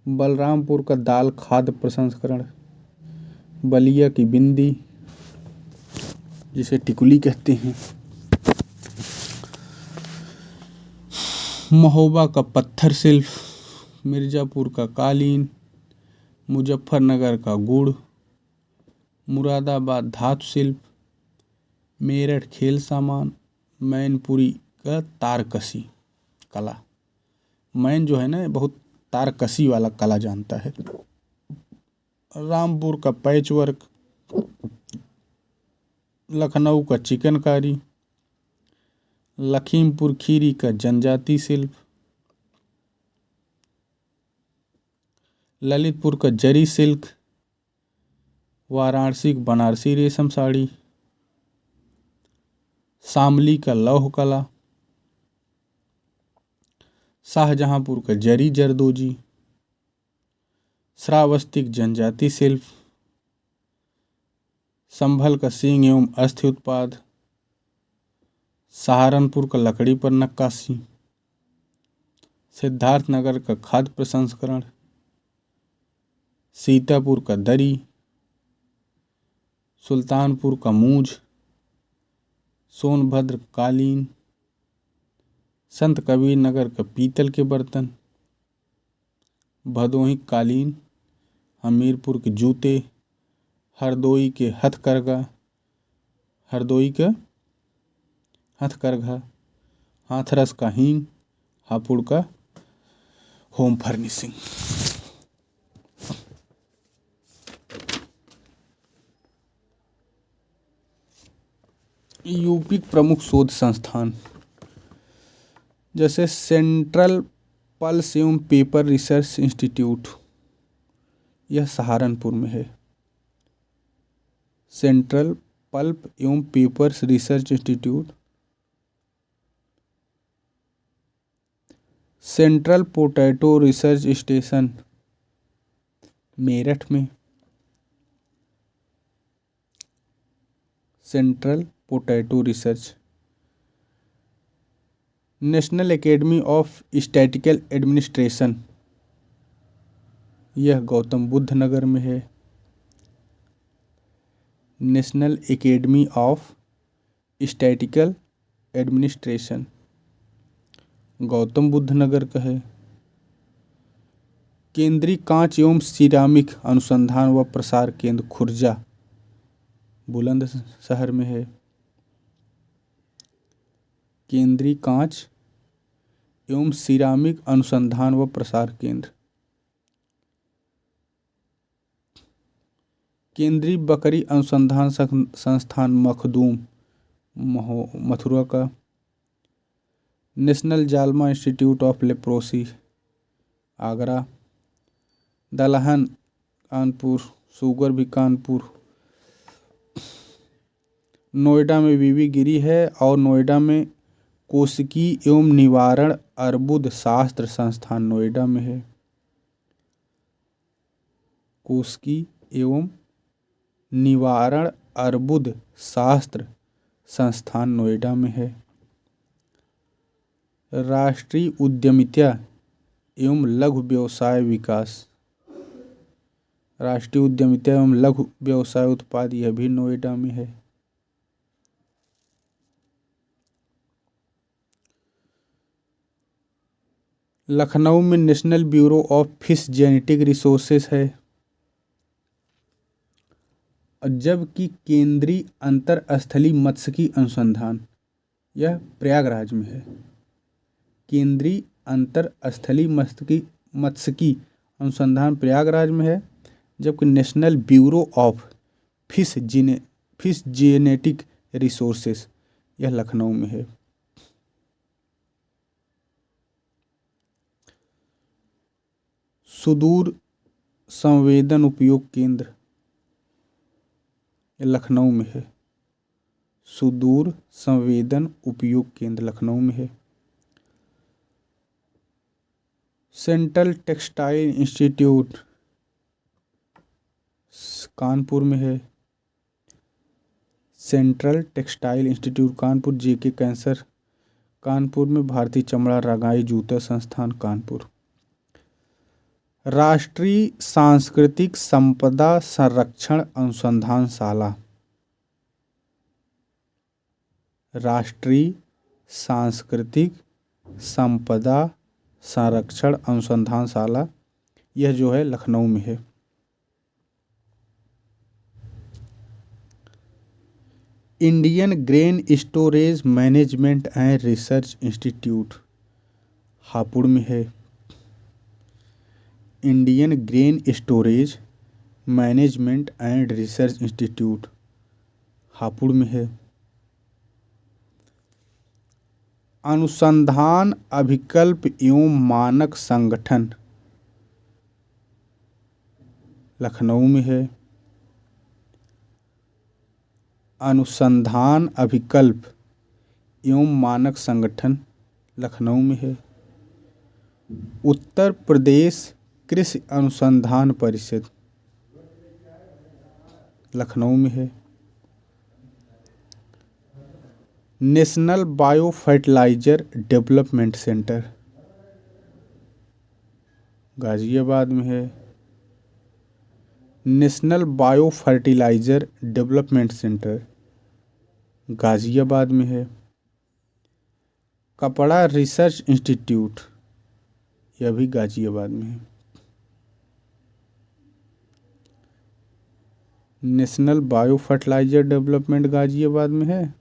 S1: बलरामपुर का दाल खाद्य प्रसंस्करण। बलिया की बिंदी जिसे टिकुली कहते हैं। महोबा का पत्थर शिल्प। मिर्जापुर का कालीन। मुजफ्फरनगर का गुड़। मुरादाबाद धातु शिल्प। मेरठ खेल सामान। मैनपुरी का तारकसी कला। मैन जो है ना बहुत तारकसी वाला कला जानता है। रामपुर का पैच वर्क। लखनऊ का चिकनकारी। लखीमपुर खीरी का जनजाति शिल्प। ललितपुर का जरी सिल्क। वाराणसी का बनारसी रेशम साड़ी। शामली का लौह कला। शाहजहांपुर का जरी जरदोजी। श्रावस्ती जनजाति शिल्प। संभल का सींग एवं अस्थि उत्पाद। सहारनपुर का लकड़ी पर नक्काशी। सिद्धार्थनगर का खाद्य प्रसंस्करण। सीतापुर का दरी। सुल्तानपुर का मूंज। सोनभद्र कालीन। संत कबीर नगर का पीतल के बर्तन। भदोही कालीन। हमीरपुर के जूते। हरदोई के हथकरघा। हरदोई का हथकरघा। हाथरस का हींग। हापुड़ का होम फर्निशिंग। यूपी प्रमुख शोध संस्थान जैसे सेंट्रल पल्स एवं पेपर रिसर्च इंस्टीट्यूट, यह सहारनपुर में है। सेंट्रल पल्प एवं papers research institute central potato research station Meerut में। Central potato research. National academy of statical administration, यह गौतम बुद्ध नगर में है। National academy of statical administration Gautam Buddh Nagar का है। केंद्रीय कांच एवं सिरामिक अनुसंधान व प्रसार केंद्र खुर्जा बुलंदशहर में है। केंद्रीय कांच एवं सिरामिक अनुसंधान व प्रसार केंद्र। केंद्रीय बकरी अनुसंधान संस्थान मखदूम मथुरा का। नेशनल जालमा इंस्टीट्यूट ऑफ लेप्रोसी आगरा। दलहन कानपुर, शुगर भी कानपुर। नोएडा में बीबी गिरी है और नोएडा में कोशिकी एवं निवारण अर्बुद शास्त्र संस्थान नोएडा में है। कोशिकी एवं निवारण अर्बुद शास्त्र संस्थान नोएडा में है। राष्ट्रीय उद्यमिता एवं लघु व्यवसाय विकास, राष्ट्रीय उद्यमिता एवं लघु व्यवसाय उत्पाद, यह भी नोएडा में है। लखनऊ में national bureau of fish genetic resources है। जबकि केंद्रीय अंतरस्थलीय मत्स्यिकी अनुसंधान, यह प्रयागराज में है। केंद्रीय अंतरस्थलीय मत्स्यिकी अनुसंधान प्रयागराज में है। जबकि national bureau of fish genetic resources, यह लखनऊ में है। सुदूर संवेदन उपयोग केंद्र, लखनऊ में है। सुदूर संवेदन उपयोग केंद्र लखनऊ में है। सेंट्रल टेक्सटाइल इंस्टीट्यूट कानपुर में है। Central textile institute Kanpur. JK cancer Kanpur में। भारतीय चमड़ा रंगाई जूता संस्थान कानपुर। राष्ट्रीय सांस्कृतिक संपदा संरक्षण अनुसंधानशाला, राष्ट्रीय सांस्कृतिक संपदा संरक्षण अनुसंधानशाला, यह जो है लखनऊ में है। Indian grain storage management and research institute Hapur में है। Indian grain storage management and research institute Hapur में है। अनुसंधान अभिकल्प एवं मानक संगठन लखनऊ में है। अनुसंधान अभिकल्प एवं मानक संगठन लखनऊ में है। उत्तर प्रदेश कृषि अनुसंधान परिषद लखनऊ में है। National bio fertilizer development centre Ghaziabad में है। National bio fertilizer development centre Ghaziabad में है। कपड़ा रिसर्च इंस्टीट्यूट, यह भी गाजियाबाद में है। National bio fertilizer development Ghaziabad में है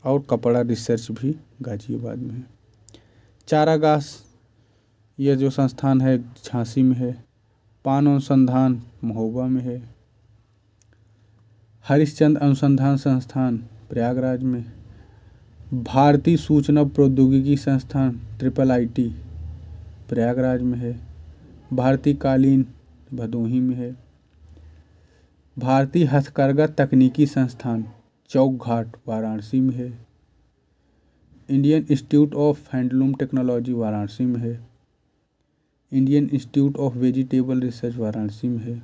S1: और कपड़ा रिसर्च भी गाजियाबाद में है। चारागाह, यह जो संस्थान है झांसी में है। पान अनुसंधान महोबा में है। हरिश्चंद्र अनुसंधान संस्थान प्रयागराज में। भारतीय सूचना प्रौद्योगिकी संस्थान IIIT प्रयागराज में है। भारतीय कालीन भदोही में है। भारतीय हथकरघा तकनीकी संस्थान चौक घाट वाराणसी में है। Indian institute of handloom technology Varanasi में है। Indian institute of vegetable research Varanasi में है।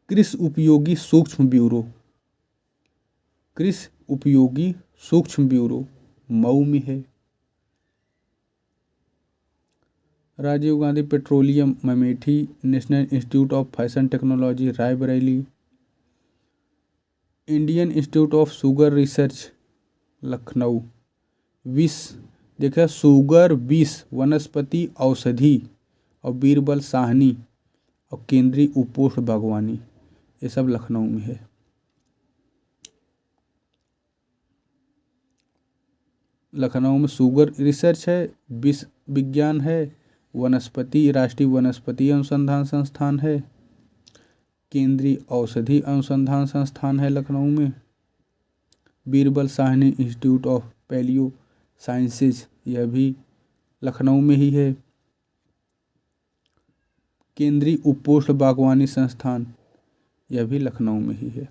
S1: कृषि उपयोगी सूक्ष्म ब्यूरो, कृषि उपयोगी सूक्ष्म ब्यूरो मऊ में है। Rajiv Gandhi petroleum Amethi. National institute of fashion technology Raebareli. Indian institute of sugar research Lucknow. विष देखिए शुगर विष वनस्पति औषधि और बीरबल साहनी और केंद्रीय उपोष्ण बागवानी ये सब लखनऊ में है। लखनऊ में शुगर रिसर्च है, विष विज्ञान है, वनस्पति राष्ट्रीय वनस्पति अनुसंधान संस्थान है, केंद्रीय औषधि अनुसंधान संस्थान है लखनऊ में। Birbal Sahni institute of palaeo sciences यह भी लखनऊ में ही है। केंद्रीय उपोष्ण बागवानी संस्थान यह भी लखनऊ में ही है।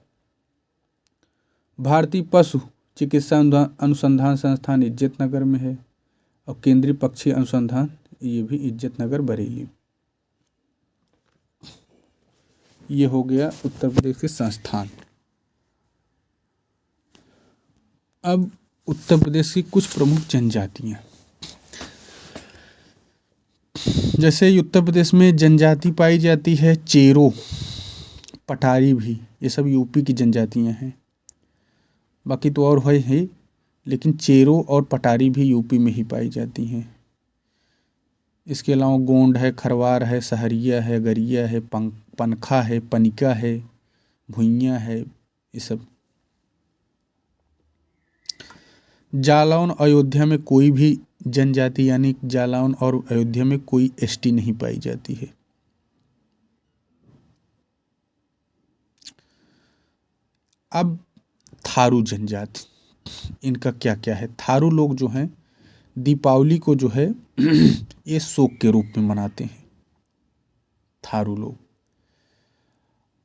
S1: भारतीय पशु चिकित्सा अनुसंधान संस्थान इज्जतनगर में है और केंद्रीय पक्षी अनुसंधान ये भी इज्जतनगर बरेली। ये हो गया उत्तर प्रदेश के संस्थान। अब उत्तर प्रदेश की कुछ प्रमुख जनजातियाँ, जैसे उत्तर प्रदेश में जनजाति पाई जाती है चेरो, पठारी भी, ये सब यूपी की जनजातियाँ हैं। बाकी तो और है ही, लेकिन चेरो और पठारी भी यूपी में ही पाई जाती हैं। इसके अलावा गोंड है, खरवार है, सहरिया है, गरिया है, पनखा है, पनिका है, भुइयाँ है, ये सब। जालौन अयोध्या में कोई भी जनजाति यानी जालौन और अयोध्या में कोई एसटी नहीं पाई जाती है। अब थारू जनजाति, इनका क्या क्या है। थारू लोग जो हैं दीपावली को जो है ये शोक के रूप में मनाते हैं थारू लोग।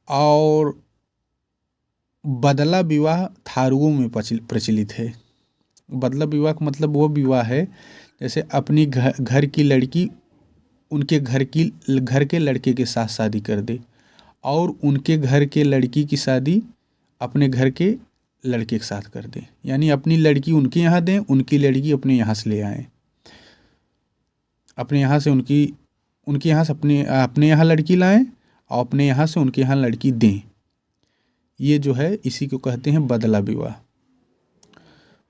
S1: और बदला विवाह थारुओं में प्रचलित है। बदला विवाह का मतलब वो विवाह है जैसे अपनी घर की लड़की उनके घर के लड़के के साथ शादी कर दे और उनके घर के लड़की की शादी अपने घर के लड़के के साथ कर दे, यानी अपनी लड़की उनके यहाँ दें, उनकी लड़की अपने यहाँ से ले आएं, अपने यहाँ से उनके यहाँ से अपने यहाँ लड़की लाएं और अपने यहाँ से उनके यहाँ लड़की दें। ये जो है इसी को कहते हैं बदला विवाह।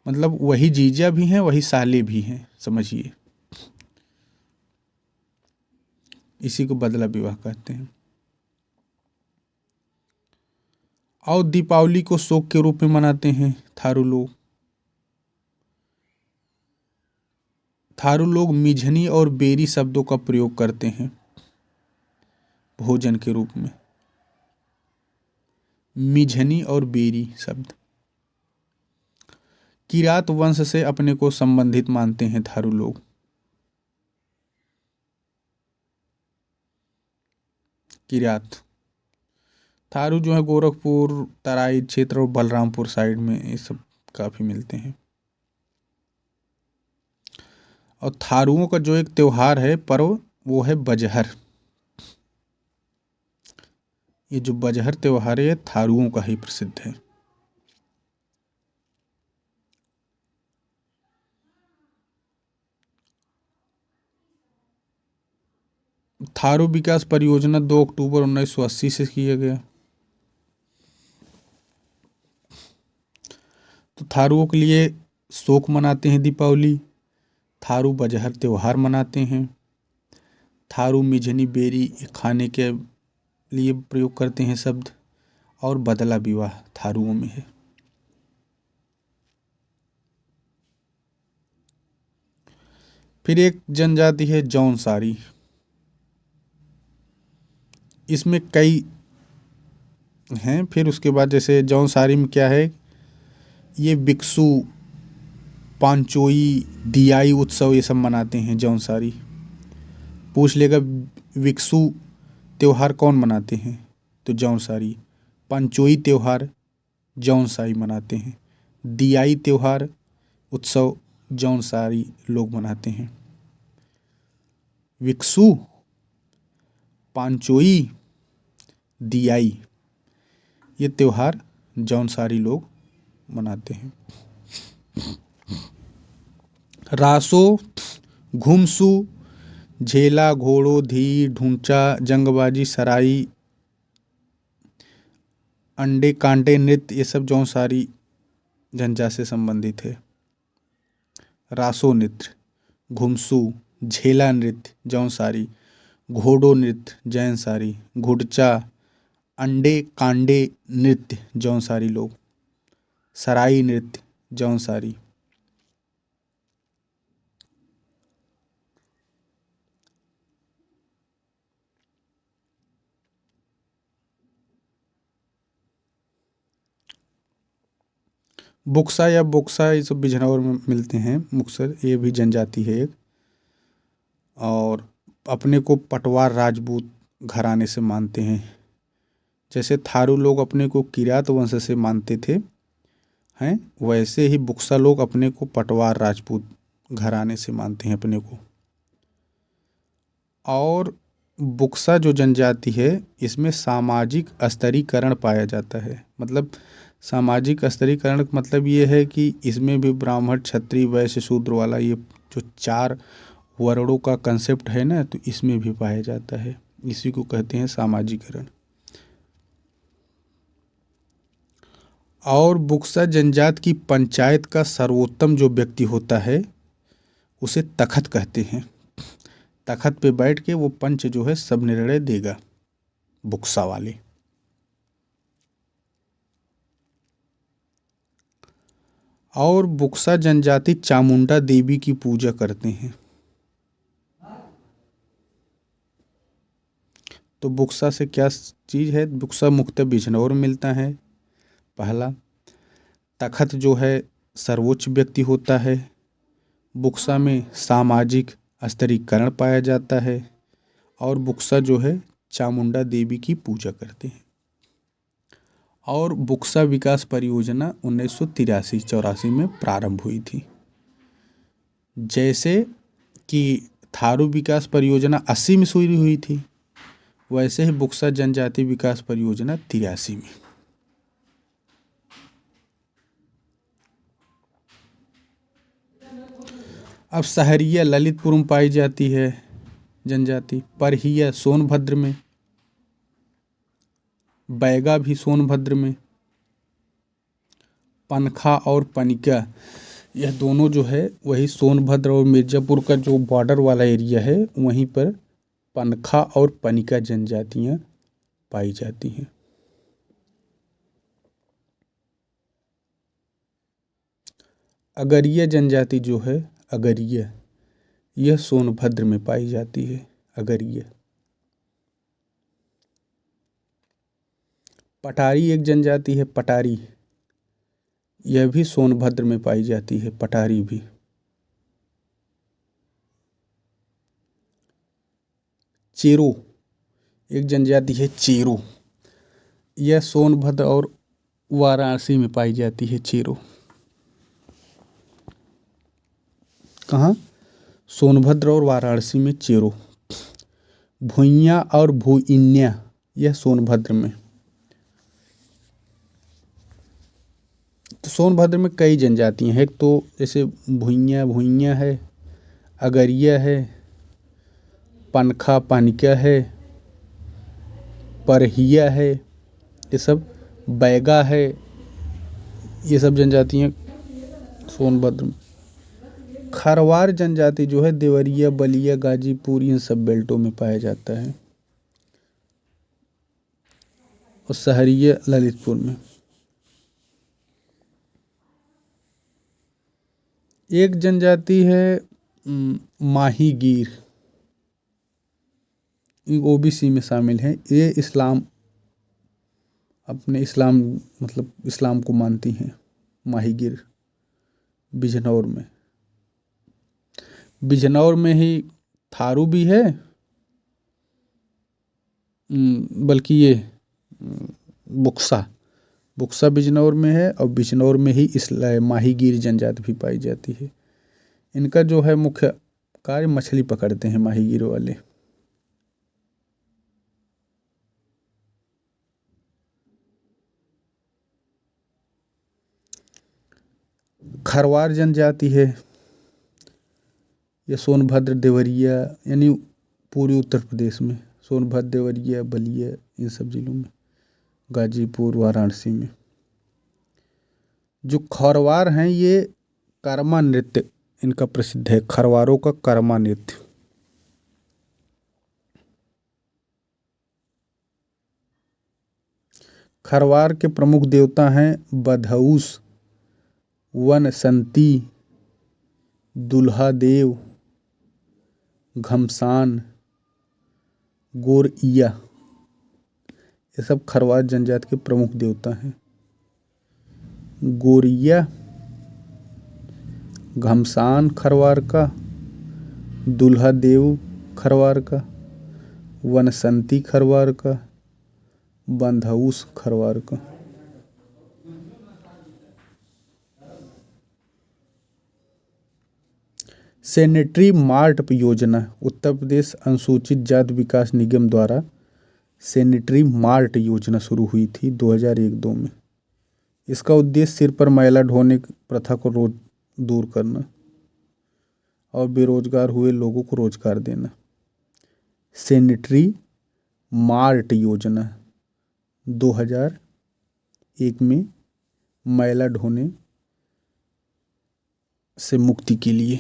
S1: मतलब वही जीजा भी हैं वही साले भी हैं, समझिए, इसी को बदला विवाह कहते हैं। और दीपावली को शोक के रूप में मनाते हैं थारू लोग। थारू लोग मिझनी और बेरी शब्दों का प्रयोग करते हैं भोजन के रूप में। मिझनी और बेरी शब्द किरात वंश से अपने को संबंधित मानते हैं थारू लोग। किरात थारू जो है गोरखपुर, तराई क्षेत्र और बलरामपुर साइड में ये सब काफ़ी मिलते हैं। और थारुओं का जो एक त्योहार है पर्व वो है बजहर। ये जो बजहर त्योहार है थारुओं का ही प्रसिद्ध है। थारू विकास परियोजना 2 अक्टूबर 1980 से किया गया। तो थारुओं के लिए शोक मनाते हैं दीपावली, थारू बजहर त्योहार मनाते हैं, थारू मिझनी बेरी खाने के लिए प्रयोग करते हैं शब्द, और बदला विवाह थारुओं में है। फिर एक जनजाति है जौनसारी। इसमें कई हैं। फिर उसके बाद जैसे जौनसारी में क्या है, ये बिक्सु, पांचोई, दियाई उत्सव ये सब मनाते हैं जौनसारी। पूछ लेगा विक्सु त्योहार कौन मनाते हैं तो जौनसारी। पांचोई त्योहार जौनसारी मनाते हैं। दियाई त्योहार उत्सव जौनसारी लोग मनाते हैं। विक्सु, पांचोई, दियाई, ये त्योहार जौनसारी लोग मनाते हैं। रासो, घुमसू, झेला, घोड़ो, धीर, ढूंचा, जंगबाजी, सराई, अंडे कांटे नृत्य, ये सब जौनसारी जनजाति से संबंधित है। रासो नृत्य, घुमसू, झेला नृत्य जौनसारी, घोड़ो नृत्य जैनसारी, घुडचा, अंडे कांडे नृत्य जौनसारी लोग, सराई नृत्य जौनसारी। बुक्सा या बोक्सा ये सब बिजनौर में मिलते हैं। मुक्तसर ये भी जनजाति है एक, और अपने को पटवार राजपूत घराने से मानते हैं। जैसे थारू लोग अपने को किरात वंश से मानते थे हैं, वैसे ही बुक्सा लोग अपने को पटवार राजपूत घराने से मानते हैं अपने को। और बुक्सा जो जनजाति है इसमें सामाजिक स्तरीकरण पाया जाता है। मतलब सामाजिक स्तरीकरण का मतलब ये है कि इसमें भी ब्राह्मण, क्षत्रिय, वैश्य, शूद्र वाला ये जो 4 वर्णों का कंसेप्ट है ना, तो इसमें भी पाया जाता है। इसी को कहते हैं सामाजिकरण। और बुक्सा जनजात की पंचायत का सर्वोत्तम जो व्यक्ति होता है उसे तखत कहते हैं। तखत पे बैठ के वो पंच जो है सब निर्णय देगा, बुक्सा वाले। और बुक्सा जनजाति चामुंडा देवी की पूजा करते हैं। तो बुक्सा से क्या चीज़ है? बुक्सा मुख्यतः बिजनौर में मिलता है। पहला, तखत जो है सर्वोच्च व्यक्ति होता है। बुक्सा में सामाजिक स्तरीकरण पाया जाता है। और बुक्सा जो है चामुंडा देवी की पूजा करते हैं। और बुक्सा विकास परियोजना 1983-84 में प्रारंभ हुई थी। जैसे कि थारू विकास परियोजना 80 में शुरू हुई थी, वैसे ही बुक्सा जनजाति विकास परियोजना 83 में। अब सहरिया ललितपुर में पाई जाती है जनजाति, परहिया सोनभद्र में, बैगा भी सोनभद्र में, पनखा और पनिका यह दोनों जो है वही सोनभद्र और मिर्ज़ापुर का जो बॉर्डर वाला एरिया है वहीं पर पनखा और पनिका जनजातियाँ पाई जाती हैं। अगरिया जनजाति जो है, अगरिया, यह सोनभद्र में पाई जाती है। अगरिया। पटारी एक जनजाति है, पटारी, यह भी सोनभद्र में पाई जाती है। पटारी भी। चेरो एक जनजाति है, चेरो, यह सोनभद्र और वाराणसी में पाई जाती है। चेरो कहाँ? सोनभद्र और वाराणसी में चेरो। भुइयाँ और भुइन्या यह सोनभद्र में। तो सोनभद्र में कई जनजातियाँ हैं। एक तो जैसे भुइयाँ है, अगरिया है, पनखा पनिका है, परहिया है, ये सब, बैगा है, ये सब जनजातियाँ सोनभद्र में। खरवार जनजाति जो है देवरिया, बलिया, गाजीपुर, इन सब बेल्टों में पाया जाता है। और सहरिया ललितपुर में। एक जनजाति है माहीगीर, ओबीसी में शामिल है। ये इस्लाम को मानती हैं। माहीगीर बिजनौर में ही थारू भी है, बल्कि ये बुक्सा बिजनौर में है, और बिजनौर में ही माहीगीर जनजाति भी पाई जाती है। इनका जो है मुख्य कार्य मछली पकड़ते हैं माहीगीर वाले। खरवार जनजाति है, ये सोनभद्र देवरिया यानी पूर्वी उत्तर प्रदेश में सोनभद्र देवरिया बलिया इन सब जिलों में, गाजीपुर वाराणसी में। जो खरवार हैं ये कर्मा नृत्य इनका प्रसिद्ध है, खरवारों का कर्मा नृत्य। खरवार के प्रमुख देवता हैं बधऊस, वनसंती, दुल्हा देव, घमसान, गोरइया। ये सब खरवार जनजाति के प्रमुख देवता हैं। गोरइया, घमसान खरवार का, दुल्हा देव खरवार का, वनसंती खरवार का, बंधऊस खरवार का। सैनिटरी मार्ट योजना उत्तर प्रदेश अनुसूचित जाति विकास निगम द्वारा सैनिटरी मार्ट योजना शुरू हुई थी 2001-2 में। इसका उद्देश्य सिर पर मैला ढोने की प्रथा को दूर करना और बेरोजगार हुए लोगों को रोजगार देना। सैनिटरी मार्ट योजना 2001 में मैला ढोने से मुक्ति के लिए।